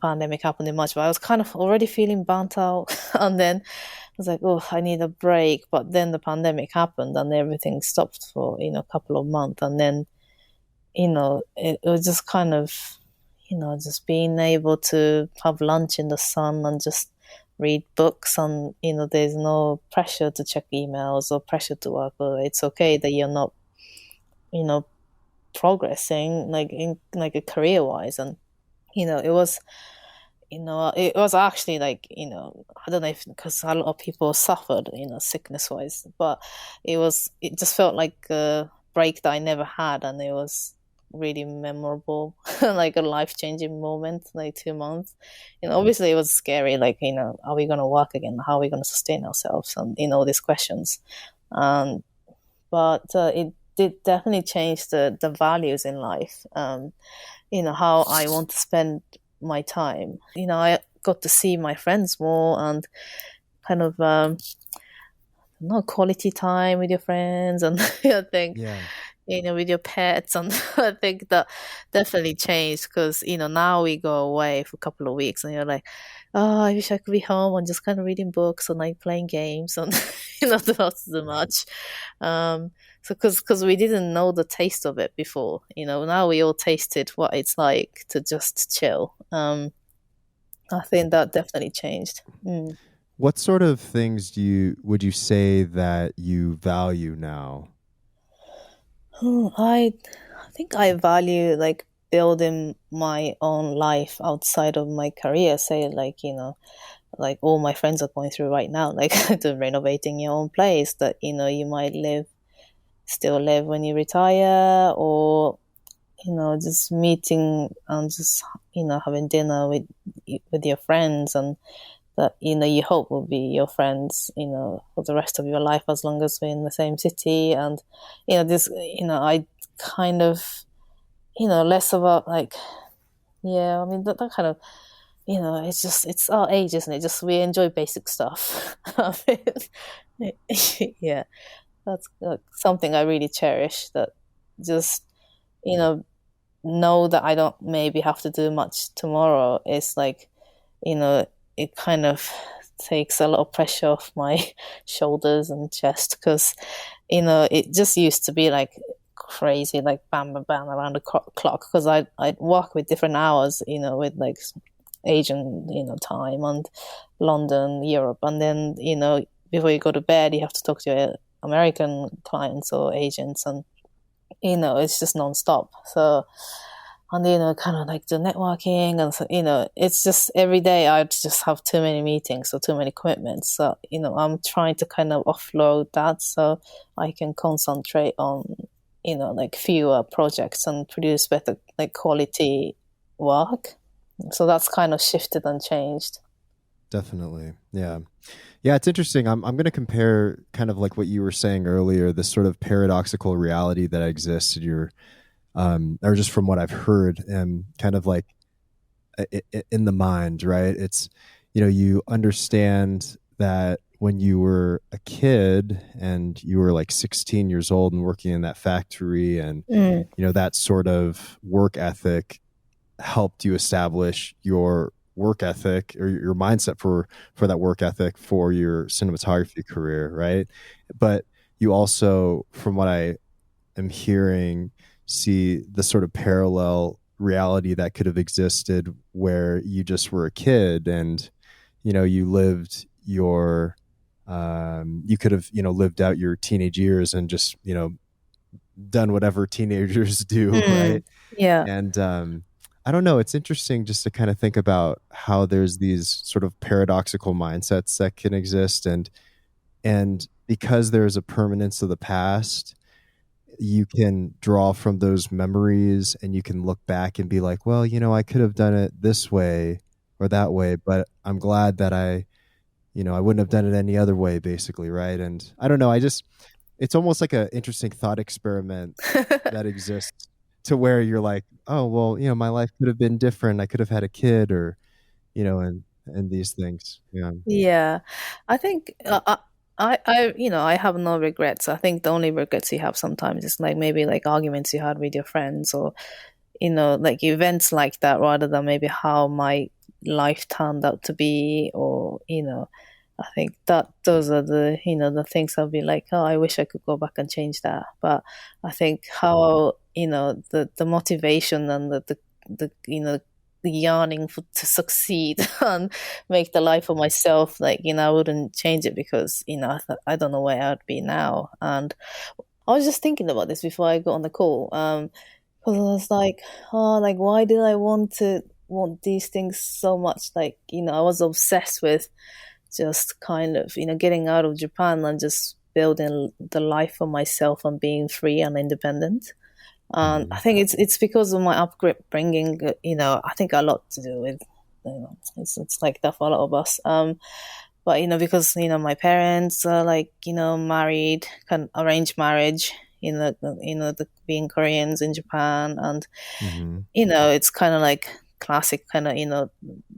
pandemic happened in March, but I was kind of already feeling burnt out, and then I was like, oh, I need a break. But then the pandemic happened, and everything stopped for a couple of months, and then it was just kind of just being able to have lunch in the sun and just read books, and there's no pressure to check emails or pressure to work, or it's okay that you're not you know progressing like in like a career wise. And it was it was actually like I don't know if because a lot of people suffered sickness wise, but it just felt like a break that I never had, and it was really memorable, like a life changing moment, like 2 months. Obviously it was scary, like are we going to work again, how are we going to sustain ourselves, and all these questions. um but it did definitely change the values in life. How I want to spend my time. I got to see my friends more, and kind of not quality time with your friends, and I think Yeah. with your pets, and I think that definitely changed because now we go away for a couple of weeks, and you're like, oh, I wish I could be home and just kind of reading books and like playing games and not so much. So because we didn't know the taste of it before, now we all tasted what it's like to just chill. I think that definitely changed. Mm. What sort of things would you say that you value now? I think I value like building my own life outside of my career. Say like like all my friends are going through right now, like to renovating your own place that you might still live when you retire, or just meeting and just having dinner with your friends, and that you hope will be your friends for the rest of your life as long as we're in the same city. And this I kind of less about like, yeah, I mean that kind of it's just it's our age, isn't it? Just we enjoy basic stuff. Yeah, that's something I really cherish, that just you know that I don't maybe have to do much tomorrow. It's like you know it kind of takes a lot of pressure off my shoulders and chest, because it just used to be like crazy, like bam bam bam around the clock, because I'd work with different hours, with like Asian time, and London, Europe, and then before you go to bed you have to talk to your American clients or agents, and it's just nonstop. So, and kind of like the networking, and so, it's just every day I just have too many meetings or too many commitments. So I'm trying to kind of offload that so I can concentrate on like fewer projects and produce better like quality work. So that's kind of shifted and changed. Definitely. Yeah. Yeah, it's interesting. I'm going to compare kind of like what you were saying earlier, this sort of paradoxical reality that exists in your or just from what I've heard, and kind of like in the mind, right? It's, you understand that when you were a kid and you were like 16 years old and working in that factory, and, Mm. that sort of work ethic helped you establish your work ethic or your mindset for that work ethic for your cinematography career, right? But you also, from what I am hearing, see the sort of parallel reality that could have existed where you just were a kid and, you lived your, you could have, lived out your teenage years and just, done whatever teenagers do, Mm. right? Yeah. And I don't know, it's interesting just to kind of think about how there's these sort of paradoxical mindsets that can exist, and because there's a permanence of the past, you can draw from those memories and you can look back and be like, well, I could have done it this way or that way, but I'm glad that I wouldn't have done it any other way, basically, right? And I don't know, it's almost like an interesting thought experiment that exists to where you're like, oh, well, my life could have been different. I could have had a kid or, and these things. Yeah. Yeah, I think I have no regrets. I think the only regrets you have sometimes is like maybe like arguments you had with your friends, or like events like that, rather than maybe how my life turned out to be, or I think that those are the things I'll be like, oh, I wish I could go back and change that. But I think how the motivation and the the yearning to succeed and make the life of myself, like I wouldn't change it, because I don't know where I'd be now. And I was just thinking about this before I got on the call, because I was like, oh, like why did I want these things so much? Like I was obsessed with just kind of getting out of Japan and just building the life for myself and being free and independent. And I Mhm. think it's because of my upbringing. I think a lot to do with it's like that for a lot of us. But because my parents are like married, kind of arranged marriage. Being Koreans in Japan, and Mhm. it's kind of like classic kind of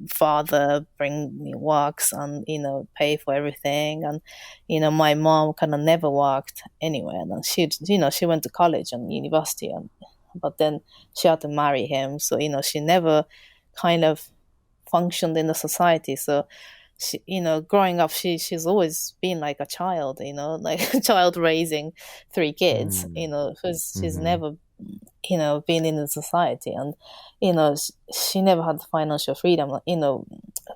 father bring works and pay for everything. And my mom kind of never worked anywhere, and she went to college and university, and but then she had to marry him, so she never kind of functioned in the society. So she, growing up, she's always been like a child, like a child raising three kids, Mm. because she's Mhm. never been in the society. And she never had the financial freedom.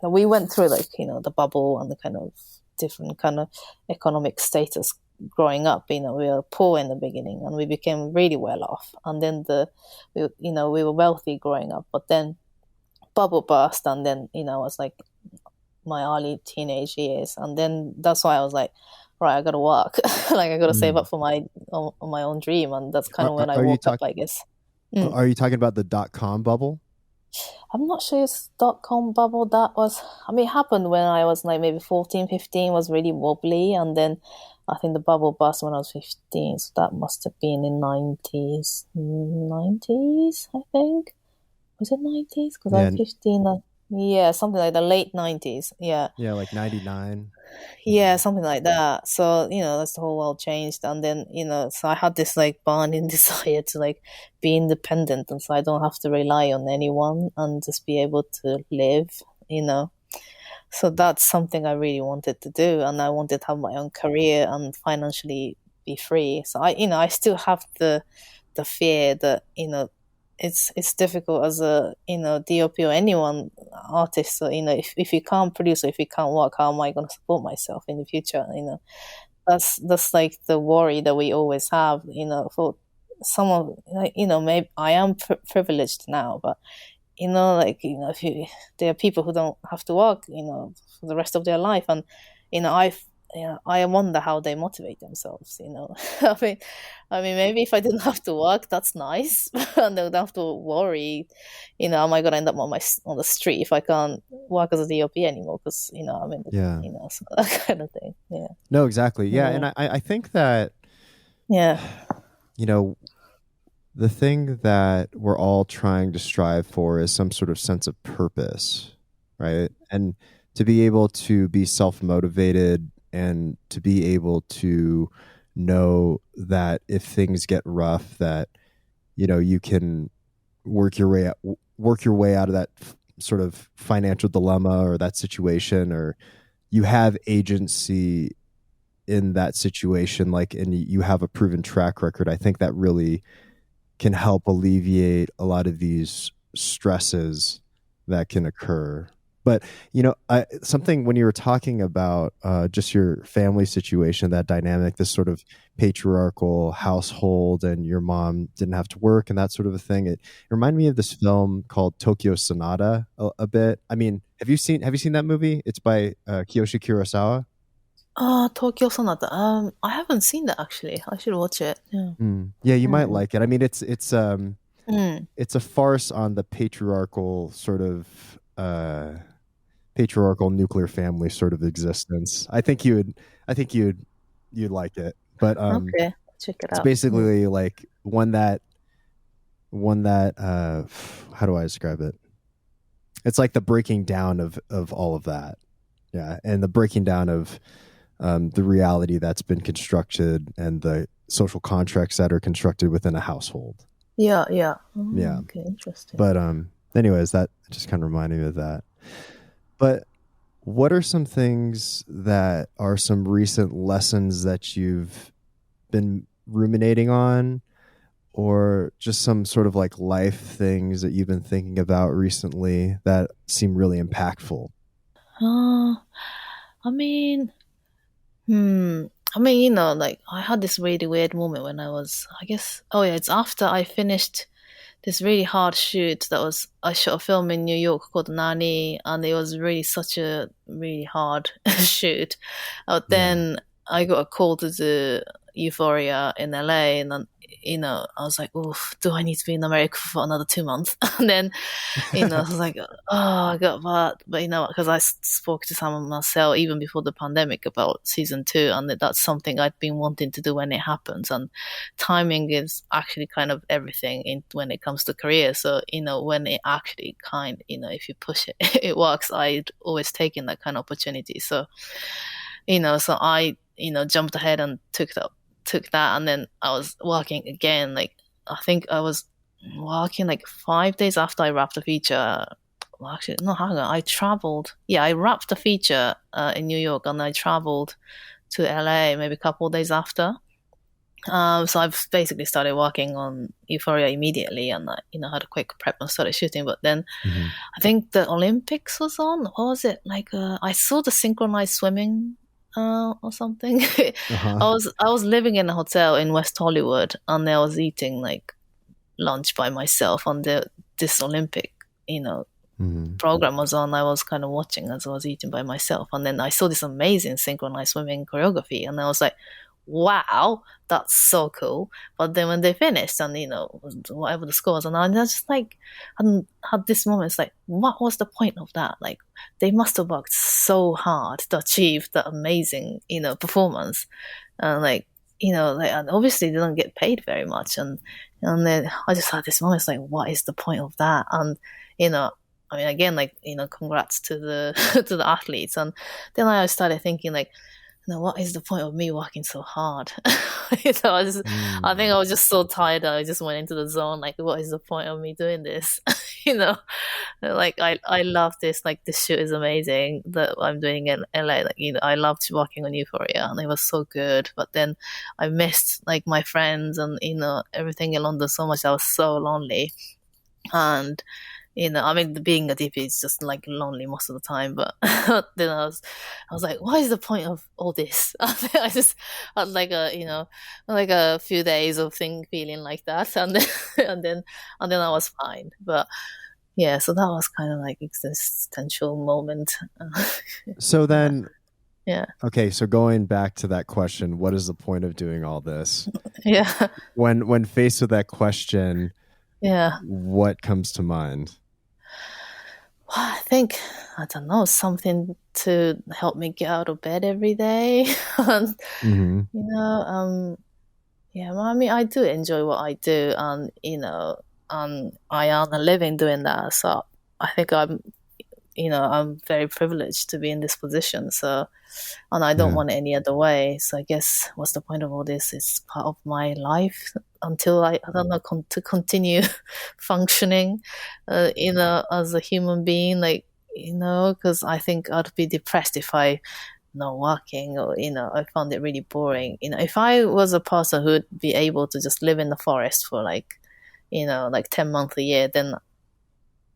We went through like the bubble and the kind of different kind of economic status growing up. We were poor in the beginning, and we became really well off, and then we were wealthy growing up, but then bubble burst, and then I was like my early teenage years, and then that's why I was like, right, I gotta work. Like I gotta save Mm. up for my own dream, and that's kind Are, of are, when I are you woke up, talking? I guess. Mm. Are you talking about the .com bubble? I'm not sure it's .com bubble. That was, I mean, it happened when I was like maybe 14, 15, was really wobbly, and then I think the bubble burst when I was 15, so that must have been in 90s, I think. Was it 90s? Because I'm Yeah. 15. Yeah, something like the late 90s. Yeah. Yeah, like 99. Yeah, something like that. So, that's the whole world changed. And then, so I had this like burning desire to like be independent. And so I don't have to rely on anyone and just be able to live, you know. So that's something I really wanted to do. And I wanted to have my own career and financially be free. So I still have the fear that, it's difficult as a DOP or anyone artist. So if you can't produce or if you can't work, how am I going to support myself in the future? That's like the worry that we always have. For some of maybe I am privileged now, but if there are people who don't have to work for the rest of their life, and I wonder how they motivate themselves. I mean, maybe if I didn't have to work, that's nice, and they don't have to worry. Am I gonna end up on the street if I can't work as a DOP anymore? Because I mean, Yeah. so that kind of thing. Yeah, No, exactly. Yeah, yeah, and I think that yeah. you know the thing that we're all trying to strive for is some sort of sense of purpose, right? And to be able to be self-motivated and to be able to know that if things get rough that you can work your way out of that sort of financial dilemma or that situation, or you have agency in that situation, like, and you have a proven track record. I think that really can help alleviate a lot of these stresses that can occur. But something when you were talking about just your family situation, that dynamic, this sort of patriarchal household, and your mom didn't have to work and that sort of a thing. It reminded me of this film called Tokyo Sonata a bit. I mean, have you seen that movie? It's by Kiyoshi Kurosawa. Tokyo Sonata. I haven't seen that actually. I should watch it. Yeah. Yeah, you might Mm. like it. I mean, Mm. it's a farce on the patriarchal sort of patriarchal nuclear family sort of existence. I think you'd like it. But Okay, check it it's out. Mm. basically like one that how do I describe it? It's like the breaking down of all of that. Yeah, and the breaking down of the reality that's been constructed and the social contracts that are constructed within a household. Yeah, yeah. Yeah. Okay, interesting. But anyways, that just kind of reminded me of that. But what are some things that are some recent lessons that you've been ruminating on, or just some sort of like life things that you've been thinking about recently that seem really impactful? Uh, I mean, like I had this really weird moment when I was, I guess, oh yeah, it's after I finished this really hard shoot that was, I shot a film in New York called NANNY, and it was really such a really hard shoot. Yeah. Then I got a call to do Euphoria in LA, and then, I was like, oh, do I need to be in America for another 2 months? And then I was like, oh, I got that. But, because I spoke to someone myself even before the pandemic about season two, and that's something I'd been wanting to do when it happens. And timing is actually kind of everything when it comes to career. So, when it actually if you push it, it works. I'd always taken that kind of opportunity. So, so I, jumped ahead and took that. And then I was working again. Like, I think I was working like 5 days after I wrapped the feature. Well, actually, no, hang on. I traveled. Yeah, I wrapped the feature in New York, and I traveled to LA maybe a couple of days after. So I've basically started working on Euphoria immediately, and I, had a quick prep and started shooting. But then Mhm. I think the Olympics was on. What was it? Like I saw the synchronized swimming or something. Uh-huh. I was living in a hotel in West Hollywood, and I was eating like lunch by myself on this Olympic, Mhm. program was on. I was kind of watching as I was eating by myself, and then I saw this amazing synchronized swimming choreography, and I was like, "Wow, that's so cool!" But then when they finished, and whatever the score was, and I just like and had this moment. It's like, what was the point of that? Like, they must have worked so hard to achieve that amazing, performance, and like. And obviously they don't get paid very much, and then I just had this moment. It's like, what is the point of that? And you know, I mean, again, like congrats to the to the athletes. And then I started thinking, like, what is the point of me working so hard? I think I Mm. was just so tired that I just went into the zone. Like, what is the point of me doing this? you know, like I love this. Like, this shoot is amazing that I'm doing in LA. Like, I loved working on Euphoria, and it was so good. But then I missed like my friends and everything in London so much. I was so lonely, and I mean, being a DP is just like lonely most of the time. But then I was like, what is the point of all this? I just had like like a few days of feeling like that, and then and then I was fine. But yeah, so that was kind of like existential moment. So yeah, then, yeah, okay, so going back to that question, what is the point of doing all this? yeah, When faced with that question, yeah. what comes to mind? Well, I think I don't know, something to help me get out of bed every day, and Hmm. you know, yeah, well, I mean, I do enjoy what I do, and I earn a living doing that. So I think I'm very privileged to be in this position. So, and I don't Yeah. want it any other way. So I guess what's the point of all this? It's part of my life until I don't know, to continue functioning, as a human being, like because I think I'd be depressed if I not working, or I found it really boring. If I was a person who would be able to just live in the forest for like like 10 months a year, then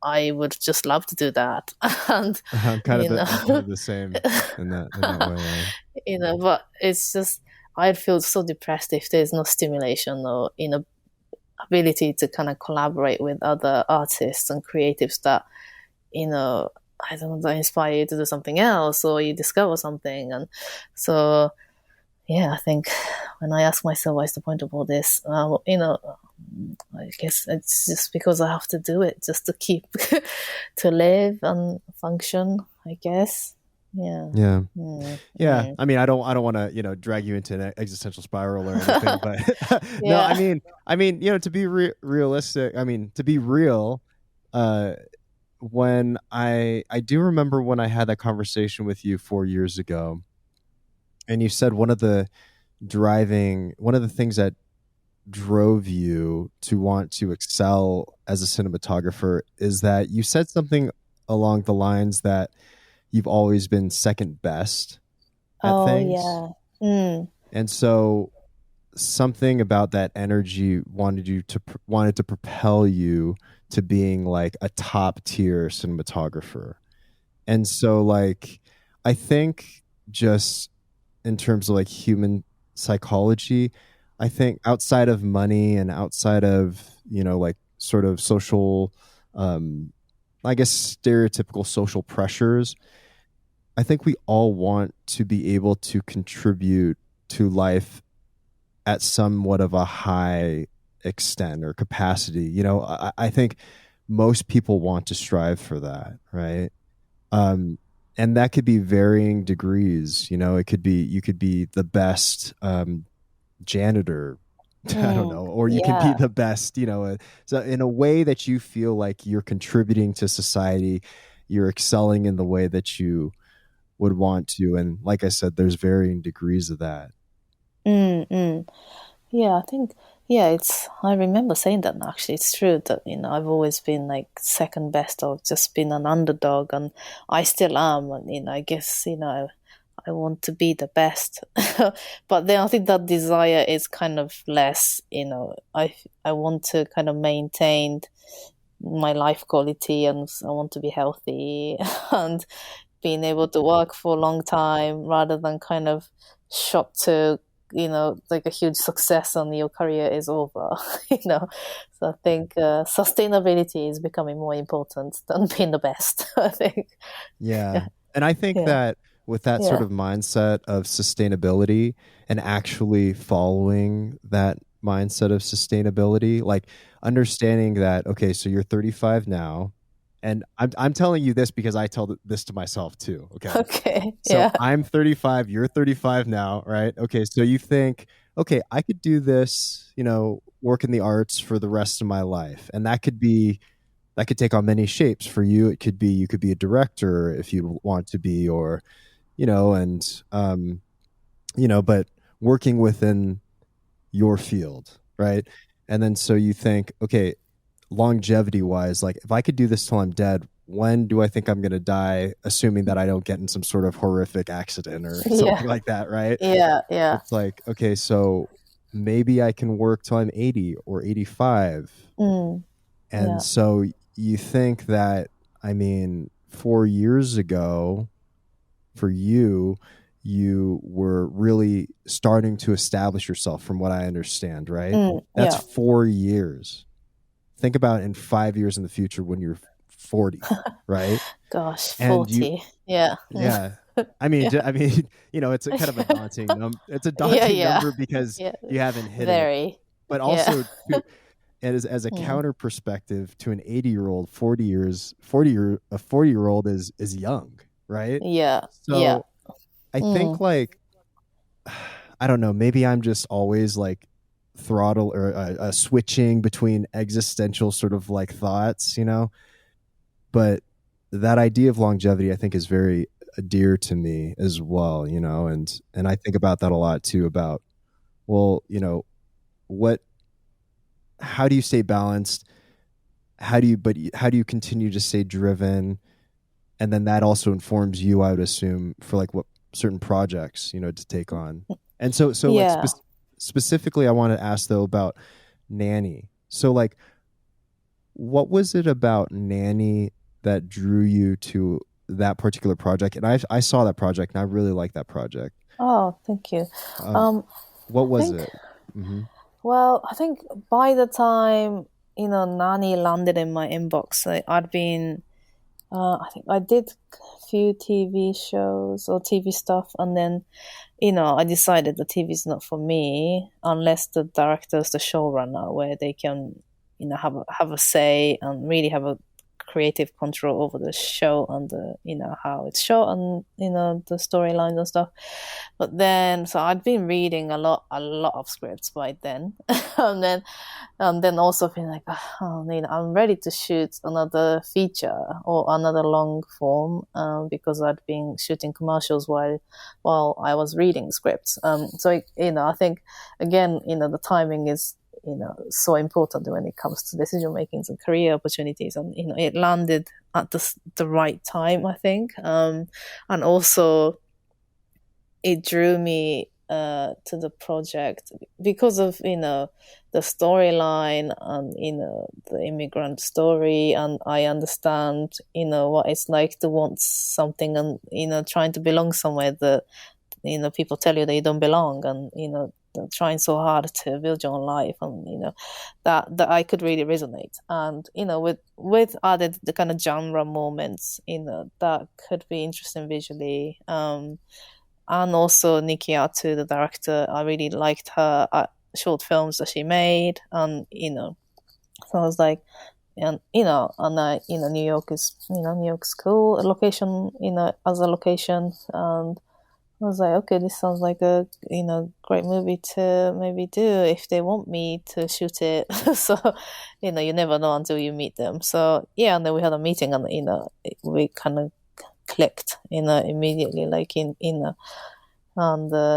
I would just love to do that. And I'm kind of you I'm kind know, of the same in that way. Yeah. but it's just I'd feel so depressed if there's no stimulation or ability to kind of collaborate with other artists and creatives that you know I don't know that inspire you to do something else or you discover something. And so yeah, I think when I ask myself what's the point of all this, I guess it's just because I have to do it just to keep to live and function, I guess. Yeah. Yeah. Mm, Yeah. mm. I mean, I don't want to, drag you into an existential spiral or anything, but no, Yeah. to be realistic, to be real, uh, when I do remember when I had that conversation with you 4 years ago, and you said one of the things that drove you to want to excel as a cinematographer is that you said something along the lines that you've always been second best at Oh things. yeah. Mm, And so something about that energy wanted to propel you to being like a top tier cinematographer. And so like I think just in terms of like human psychology, I think outside of money and outside of, like sort of social um I guess stereotypical social pressures, I think we all want to be able to contribute to life at somewhat of a high extent or capacity. I think most people want to strive for that, right? Um, and that could be varying degrees. It could be you could be the best janitor. I don't mm. know, or you can be Yeah. the best. So in a way that you feel like you're contributing to society, you're excelling in the way that you would want to. And like I said, there's varying degrees of that. Mm, mm. Yeah, I think yeah, I remember saying that actually. It's true that, I've always been like second best or just been an underdog and I still am and I guess, I want to be the best. But then I think that desire is kind of less, I want to kind of maintain my life quality and I want to be healthy and being able to work for a long time rather than kind of shot to like a huge success and your career is over. So I think sustainability is becoming more important than being the best. I think. Yeah. Yeah. And I think Yeah. that with that sort Yeah. of mindset of sustainability and actually following that mindset of sustainability, like understanding that, okay, so you're 35 now. And I'm telling you this because I tell this to myself too. Okay. Okay. So Yeah. I'm 35, you're 35 now, right? Okay. So you think, okay, I could do this, work in the arts for the rest of my life. And that could take on many shapes. For you, it could be you could be a director if you want to be, or and but working within your field, right? And then so you think, okay, longevity wise, like if I could do this till I'm dead, when do I think I'm going to die? Assuming that I don't get in some sort of horrific accident or Yeah. something like that, right? Yeah. Yeah. It's like, okay, so maybe I can work till I'm 80 or 85. Mm, And yeah. so you think that, 4 years ago for you, you were really starting to establish yourself from what I understand, right? That's Yeah. 4 years. Think about in 5 years in the future when you're 40, right? Gosh, And 40. Yeah. yeah. Yeah. It's a kind of a daunting it's a Yeah. daunting Yeah. number because Yeah. you haven't hit it. Very. But Yeah. also and as a Mm. counter perspective to an 80-year-old, 40-year-old is young, right? Yeah. Yeah. So I think Mm. like I don't know, maybe I'm just always like throttle or switching between existential sort of like thoughts, but that idea of longevity I think is very dear to me as well, and I think about that a lot too about, well, what how do you stay balanced? How do you continue to stay driven? And then that also informs you, I would assume, for like what certain projects, to take on. And so like Yeah. specifically I want to ask though about Nanny. So like what was it about Nanny that drew you to that particular project? And I saw that project and I really like that project. Oh, thank you. Um, Um, what I was think it? Hmm. Well, I think by the time, Nanny landed in my inbox, I'd been, I think I did a few TV shows or TV stuff, and then, I decided the TV is not for me unless the director's the showrunner, where they can, have a say and really have a creative control over the show and the, how it's shot and, the storylines and stuff. But then, so I'd been reading a lot of scripts by then, and then also feeling like, oh, I'm ready to shoot another feature or another long form, because I'd been shooting commercials while I was reading scripts. So I think again, the timing is so important when it comes to decision makings and career opportunities, and it landed at the right time, I think, and also it drew me to the project because of the storyline and the immigrant story, and I understand what it's like to want something and trying to belong somewhere that people tell you that you don't belong, and trying so hard to build your own life, and that I could really resonate, and with added the kind of genre moments that could be interesting visually. And also Nikki Atu, the director, I really liked her short films that she made, and so I was like, and New York is New York's cool location, as a location, and I was like, okay, this sounds like a great movie to maybe do if they want me to shoot it. So you never know until you meet them. So yeah, and then we had a meeting, and we kind of clicked immediately, like and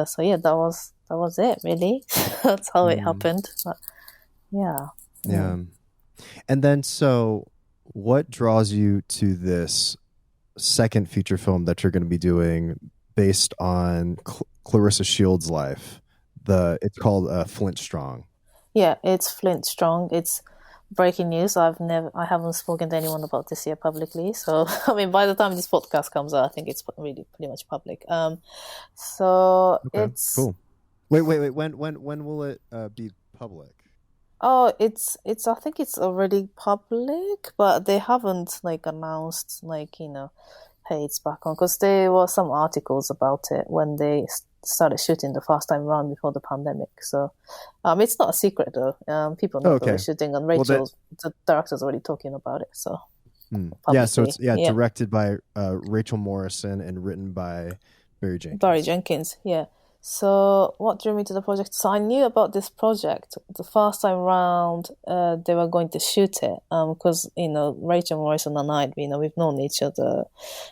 so yeah, that was it really. That's how it Mm, happened. But yeah. yeah. And then, so what draws you to this second feature film that you're going to be doing based on Clarissa Shields' life? It's called Flint Strong. Yeah, it's Flint Strong. It's breaking news. I haven't spoken to anyone about this yet publicly. So, I mean, by the time this podcast comes out, I think it's really pretty much public. So Okay, it's cool. Wait. When will it be public? oh, it's. I think it's already public, but they haven't like announced like hey, it's back on, because there were some articles about it when they started shooting the first time around before the pandemic. So, it's not a secret though. People Oh, know that we're okay. shooting, and Well, that the director's already talking about it. So yeah. So publicly, it's yeah. directed by Rachel Morrison and written by Barry Barry Jenkins. Jenkins, yeah. So what drew me to the project? So I knew about this project the first time round. They were going to shoot it because Rachel Morrison and I, we've known each other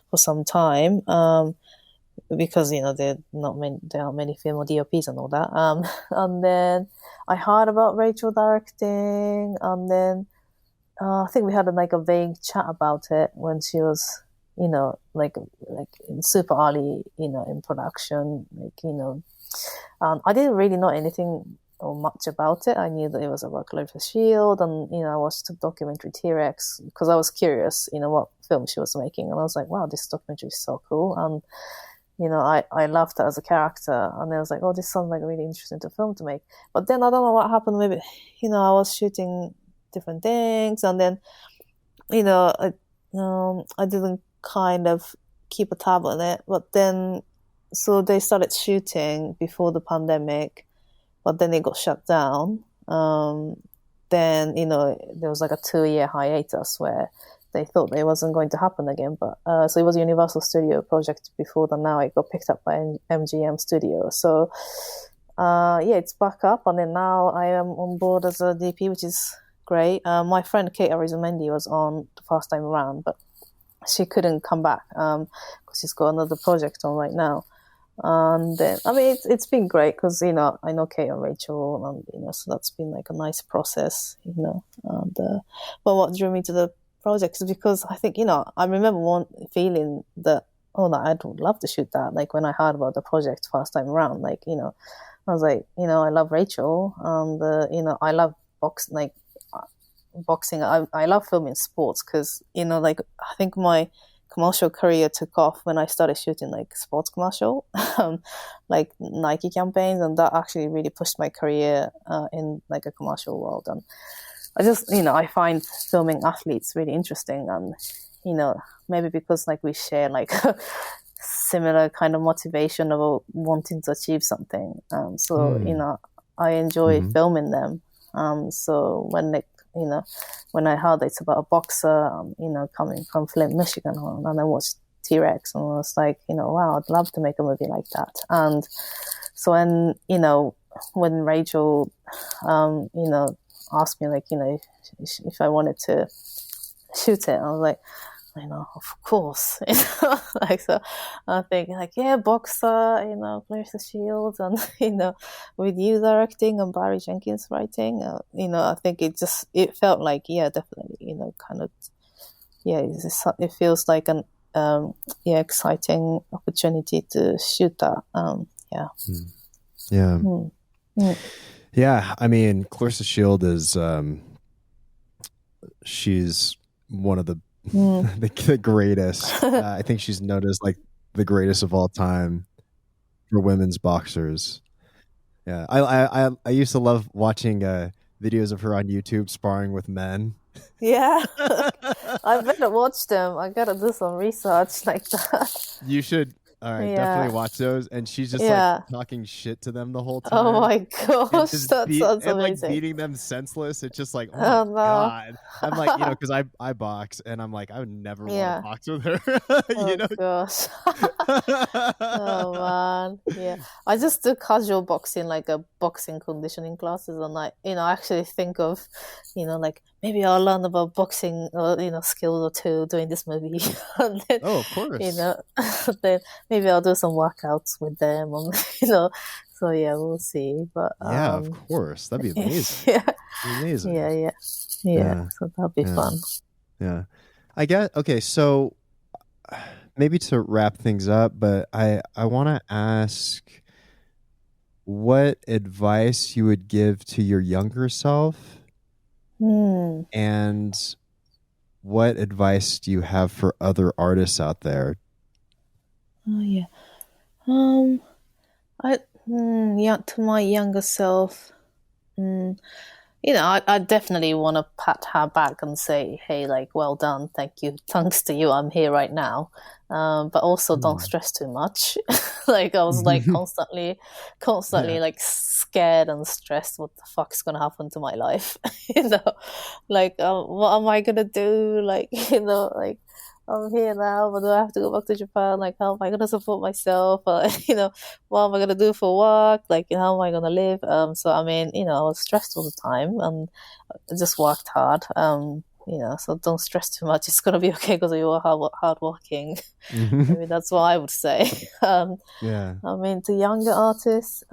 for some time. Because there aren't many film or DOPs and all that. And then I heard about Rachel directing, and then I think we had like a vague chat about it when she was, like in super early, in production, I didn't really know anything or much about it. I knew that it was about Clarissa Shield, and I watched the documentary T-Rex because I was curious, what film she was making, and I was like, wow, this documentary is so cool, and I loved her as a character, and I was like, oh, this sounds like a really interesting film to make. But then I don't know what happened. Maybe, I was shooting different things, and then, I didn't kind of keep a tab on it. But then, so they started shooting before the pandemic, but then it got shut down. Then, there was like a 2-year hiatus where they thought it wasn't going to happen again. But so it was a Universal Studio project before, then now it got picked up by MGM Studios. So yeah, it's back up, and then now I am on board as a DP, which is great. My friend Kate Arizomendi was on the first time around, but she couldn't come back because she's got another project on right now. And then, I mean, it's been great because I know Kate and Rachel, and so that's been like a nice process, And but what drew me to the project is because I think I remember one feeling that, oh, no, I'd love to shoot that. Like when I heard about the project first time around, like I was like, I love Rachel, and I love box, like boxing. I love filming sports because, like, I think my commercial career took off when I started shooting like sports commercial, like Nike campaigns, and that actually really pushed my career in like a commercial world. And I just, I find filming athletes really interesting, and maybe because like we share like similar kind of motivation of wanting to achieve something. I enjoy filming them. So when I heard it's about a boxer, coming from Flint, Michigan, and I watched T-Rex, and I was like, wow, I'd love to make a movie like that. And so when Rachel, asked me, like, if I wanted to shoot it, I was like, of course. Like, so I think like, yeah, boxer, Clarissa Shields, and with you directing and Barry Jenkins writing, I think it felt like, yeah, definitely, kind of, yeah, it feels like an exciting opportunity to shoot that. Yeah. Yeah. Mm. Yeah. I mean, Clarissa Shield is she's one of the the greatest. I think she's known as like the greatest of all time for women's boxers. Yeah, I used to love watching videos of her on YouTube sparring with men. Yeah, I better watch them. I gotta do some research like that. You should. All right, Yeah. definitely watch those. And she's just like talking shit to them the whole time. Oh my gosh, that sounds amazing. Like beating them senseless. It's just like, oh my God. I'm like, because I box, and I'm like, I would never want to box with her. Gosh. Oh man, yeah. I just do casual boxing, like a boxing conditioning classes, and I actually think of, like maybe I'll learn about boxing or skills or two doing this movie. And then, of course. Then maybe I'll do some workouts with them, and, So yeah, we'll see. But yeah, of course, that'd be amazing. Yeah, amazing. Yeah. So that'll be fun. Yeah, I get. Okay, so maybe to wrap things up, but I want to ask what advice you would give to your younger self, and what advice do you have for other artists out there? Oh yeah, to my younger self, I definitely want to pat her back and say, hey, like, well done, thank you, thanks to you, I'm here right now. But also don't stress too much. Like, I was like constantly like scared and stressed what the fuck's gonna happen to my life. Like, what am I gonna do? Like, like, I'm here now, but do I have to go back to Japan? Like, how am I gonna support myself? What am I gonna do for work? Like, how am I gonna live? So I mean, I was stressed all the time, and I just worked hard. So don't stress too much. It's gonna be okay because you are hardworking. Maybe that's what I would say. Yeah. I mean, to younger artists,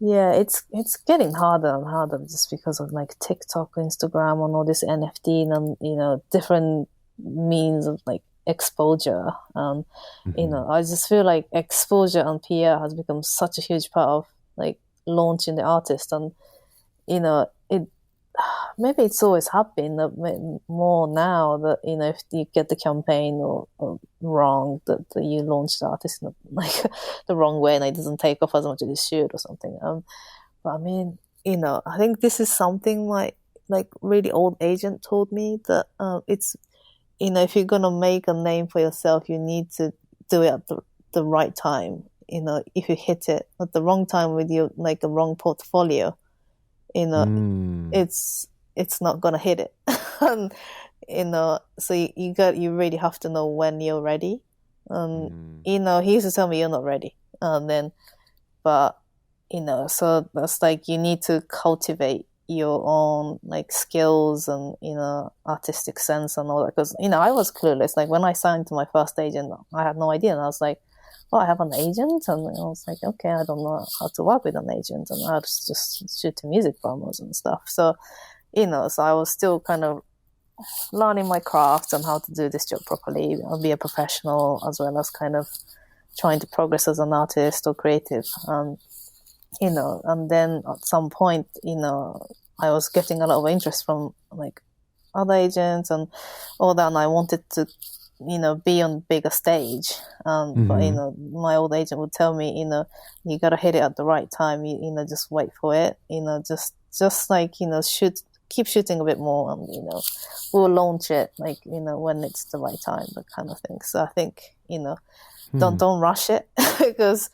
yeah, it's getting harder and harder just because of like TikTok, Instagram, and all this NFT and different means of like exposure. I just feel like exposure and PR has become such a huge part of like launching the artist, and it maybe it's always happened more now that if you get the campaign or wrong, that you launch the artist in like the wrong way and it doesn't take off as much as it should or something. But I mean, I think this is something my like really old agent told me, that it's if you're gonna make a name for yourself, you need to do it at the right time. If you hit it at the wrong time with your like a wrong portfolio, it's not gonna hit it. And so you really have to know when you're ready. He used to tell me you're not ready, so that's like you need to cultivate your own like skills and artistic sense and all that, because I was clueless. Like when I signed to my first agent, I had no idea, and I was like, oh, I have an agent? And I was like, okay, I don't know how to work with an agent, and I was just shooting music promos and stuff. So, so I was still kind of learning my craft and how to do this job properly, be a professional, as well as kind of trying to progress as an artist or creative. And then at some point, I was getting a lot of interest from like other agents and all that, and I wanted to, be on bigger stage. But Mm-hmm. my old agent would tell me, you gotta hit it at the right time. Just wait for it. Just like keep shooting a bit more, and we'll launch it like when it's the right time, that kind of thing. So I think Hmm. don't rush it because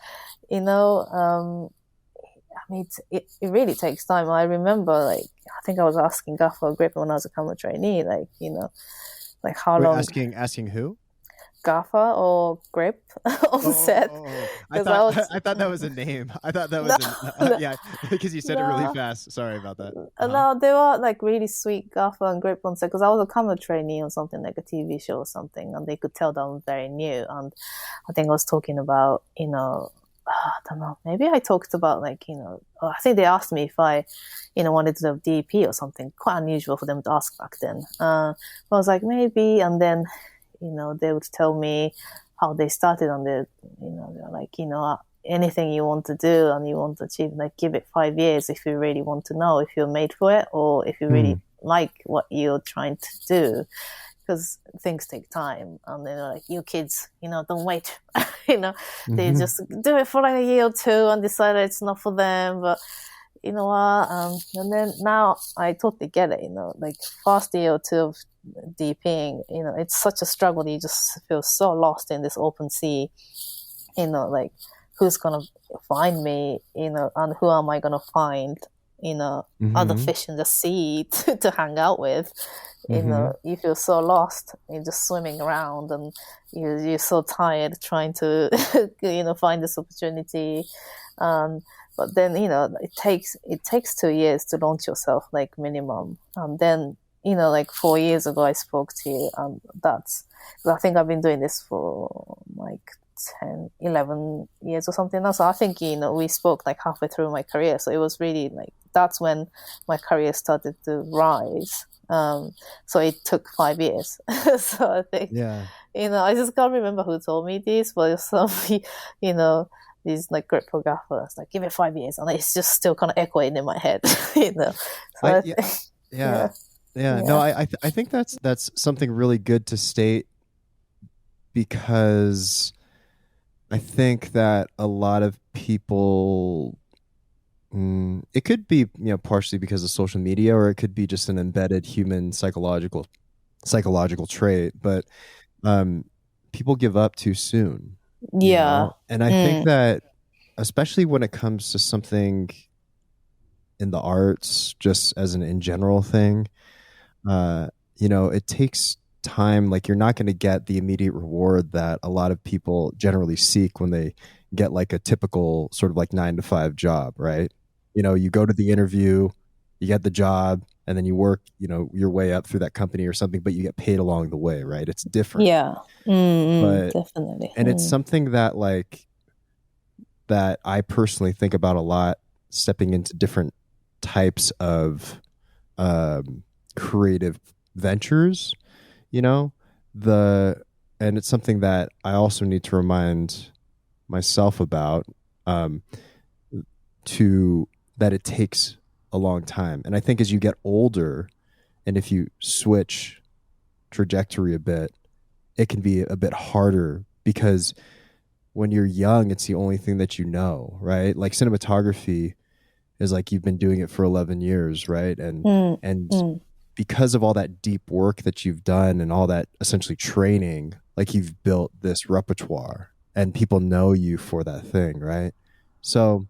I mean, it really takes time. I remember, like, I think I was asking Gaffer Grip when I was a camera trainee, like, like how Wait, long asking who? Gaffer or Grip on Oh, oh, set, oh, oh. I because I thought was I thought that was a name. I thought that no, was an no, yeah, because you said it really no, fast. Sorry about that. Uh-huh. no, they were like really sweet Gaffer and Grip on set because I was a camera trainee on something like a TV show or something, and they could tell that I'm very new. And I think I was talking about, I don't know, maybe I talked about like, I think they asked me if I, wanted to do DP or something, quite unusual for them to ask back then. I was like, maybe, and then, they would tell me how they started on the, they're like, anything you want to do and you want to achieve, like give it 5 years if you really want to know if you're made for it or if you Hmm. really like what you're trying to do, because things take time and they're like, you kids, don't wait. you know they Hmm. just do it for like a year or two and decide it's not for them. But you know what, and then now I totally get it. Like first year or two of DPing, it's such a struggle. You just feel so lost in this open sea. Like who's gonna find me, and who am I gonna find, other Hmm. fish in the sea to hang out with. Hmm. You feel so lost. You're just swimming around, and you're so tired trying to, find this opportunity. Um, but then it takes 2 years to launch yourself, like minimum. And then like 4 years ago, I spoke to you, and I think I've been doing this for like 10, 11 years or something now. So I think, we spoke like halfway through my career. So it was really like, that's when my career started to rise. So it took 5 years. So I think, Yeah. I just can't remember who told me this, but some, you know, these like great photographers, like give it 5 years, and it's just still kind of echoing in my head, So I I yeah, think, yeah. yeah, Yeah. No, yeah, I think that's something really good to state because I think that a lot of people it could be, partially because of social media, or it could be just an embedded human psychological trait, but um, people give up too soon, yeah, and I think mm, that especially when it comes to something in the arts, just as an in general thing, uh, it takes time. Like you're not going to get the immediate reward that a lot of people generally seek when they get like a typical sort of like 9 to 5 job, right? You go to the interview, you get the job, and then you work, your way up through that company or something, but you get paid along the way, right? It's different. yeah, But definitely, and it's something that like that I personally think about a lot stepping into different types of creative ventures, you know, the and it's something that I also need to remind myself about, um, to that it takes a long time. And I think as you get older, and if you switch trajectory a bit, it can be a bit harder because when you're young, it's the only thing that you know, right? Like cinematography is like you've been doing it for 11 years, right? And mm, and mm, because of all that deep work that you've done and all that essentially training, like you've built this repertoire and people know you for that thing, right? So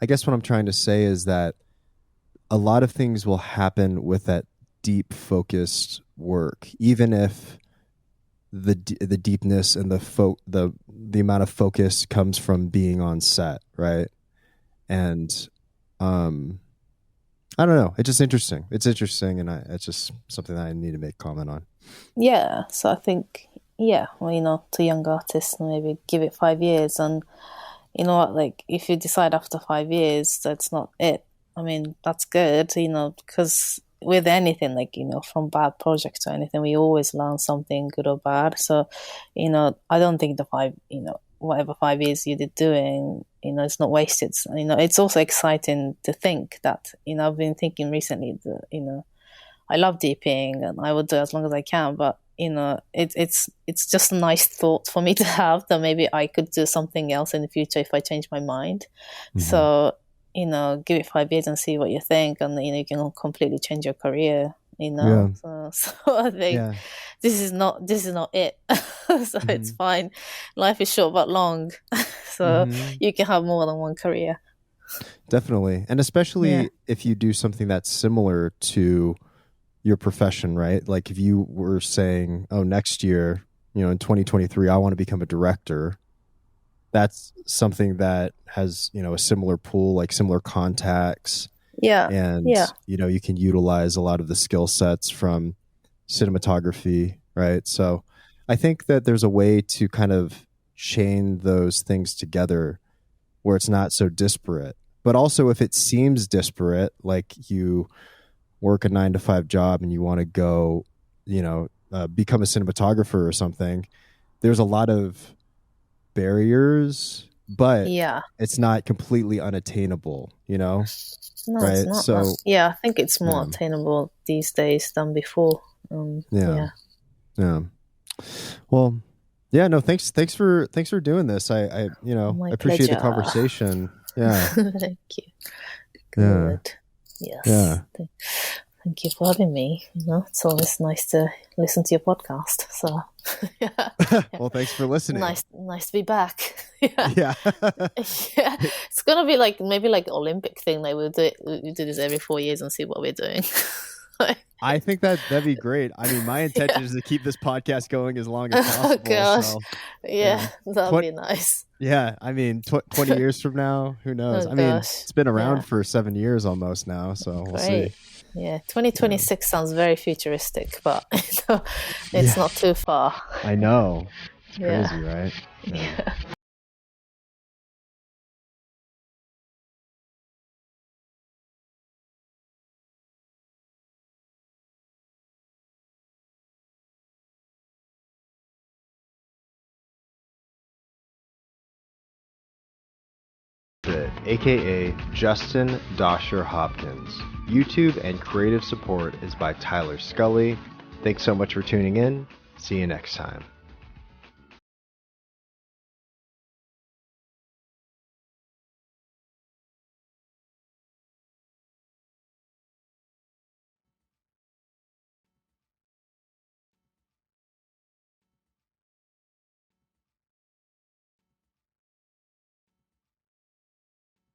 I guess what I'm trying to say is that a lot of things will happen with that deep focused work, even if the deepness and the amount of focus comes from being on set, right? And um I don't know. It's just interesting. It's interesting, and it's just something that I need to make comment on. yeah. So I think, yeah, well, to young artists, maybe give it 5 years, and you know what, like if you decide after 5 years that's not it, I mean, that's good, because with anything, like, from bad projects or anything, we always learn something good or bad. So, I don't think the five, whatever 5 years you did doing, it's not wasted. It's also exciting to think that, I've been thinking recently that, I love DPing and I will do it as long as I can, but it's just a nice thought for me to have that maybe I could do something else in the future if I change my mind. Mhm. So, give it 5 years and see what you think, and you can completely change your career. Yeah. So I think Yeah. this is not it. So it's Mhm. fine. Life is short but long, so Mhm. you can have more than one career. Definitely. And especially if you do something that's similar to your profession, right? Like if you were saying, oh, next year, in 2023, I want to become a director. That's something that has, a similar pool, like similar contacts. Yeah. And, Yeah. you can utilize a lot of the skill sets from cinematography, right? So I think that there's a way to kind of chain those things together where it's not so disparate. But also, if it seems disparate, like you work a 9 to 5 job and you want to go, become a cinematographer or something, there's a lot of barriers, but Yeah. it's not completely unattainable, No, it's right? not. So, Yeah, I think it's more yeah, attainable these days than before. yeah, Yeah. yeah. Well, yeah, no, thanks for doing this. I My appreciate the pleasure. conversation. Yeah, Thank you. yeah, Good. Yes. yeah. Thank you for having me. It's always nice to listen to your podcast. So, yeah, Well, thanks for listening. nice to be back. Yeah, Yeah. yeah. It's gonna be like maybe like Olympic thing. Like we do this every 4 years and see what we're doing. I think that'd be great. I mean, my intention is to keep this podcast going as long as Oh possible. gosh, So, yeah, that'd tw- be nice. yeah, I mean, 20 years from now, who knows? Oh I mean, gosh, it's been yeah, around for 7 years almost now, so we'll see. great. Yeah, Yeah. 2026 sounds very futuristic, but it's Yeah, not too far. I know. It's Yeah, crazy, right? Yeah. yeah. AKA Justin Dosher Hopkins. YouTube and creative support is by Tyler Scully. Thanks so much for tuning in. See you next time.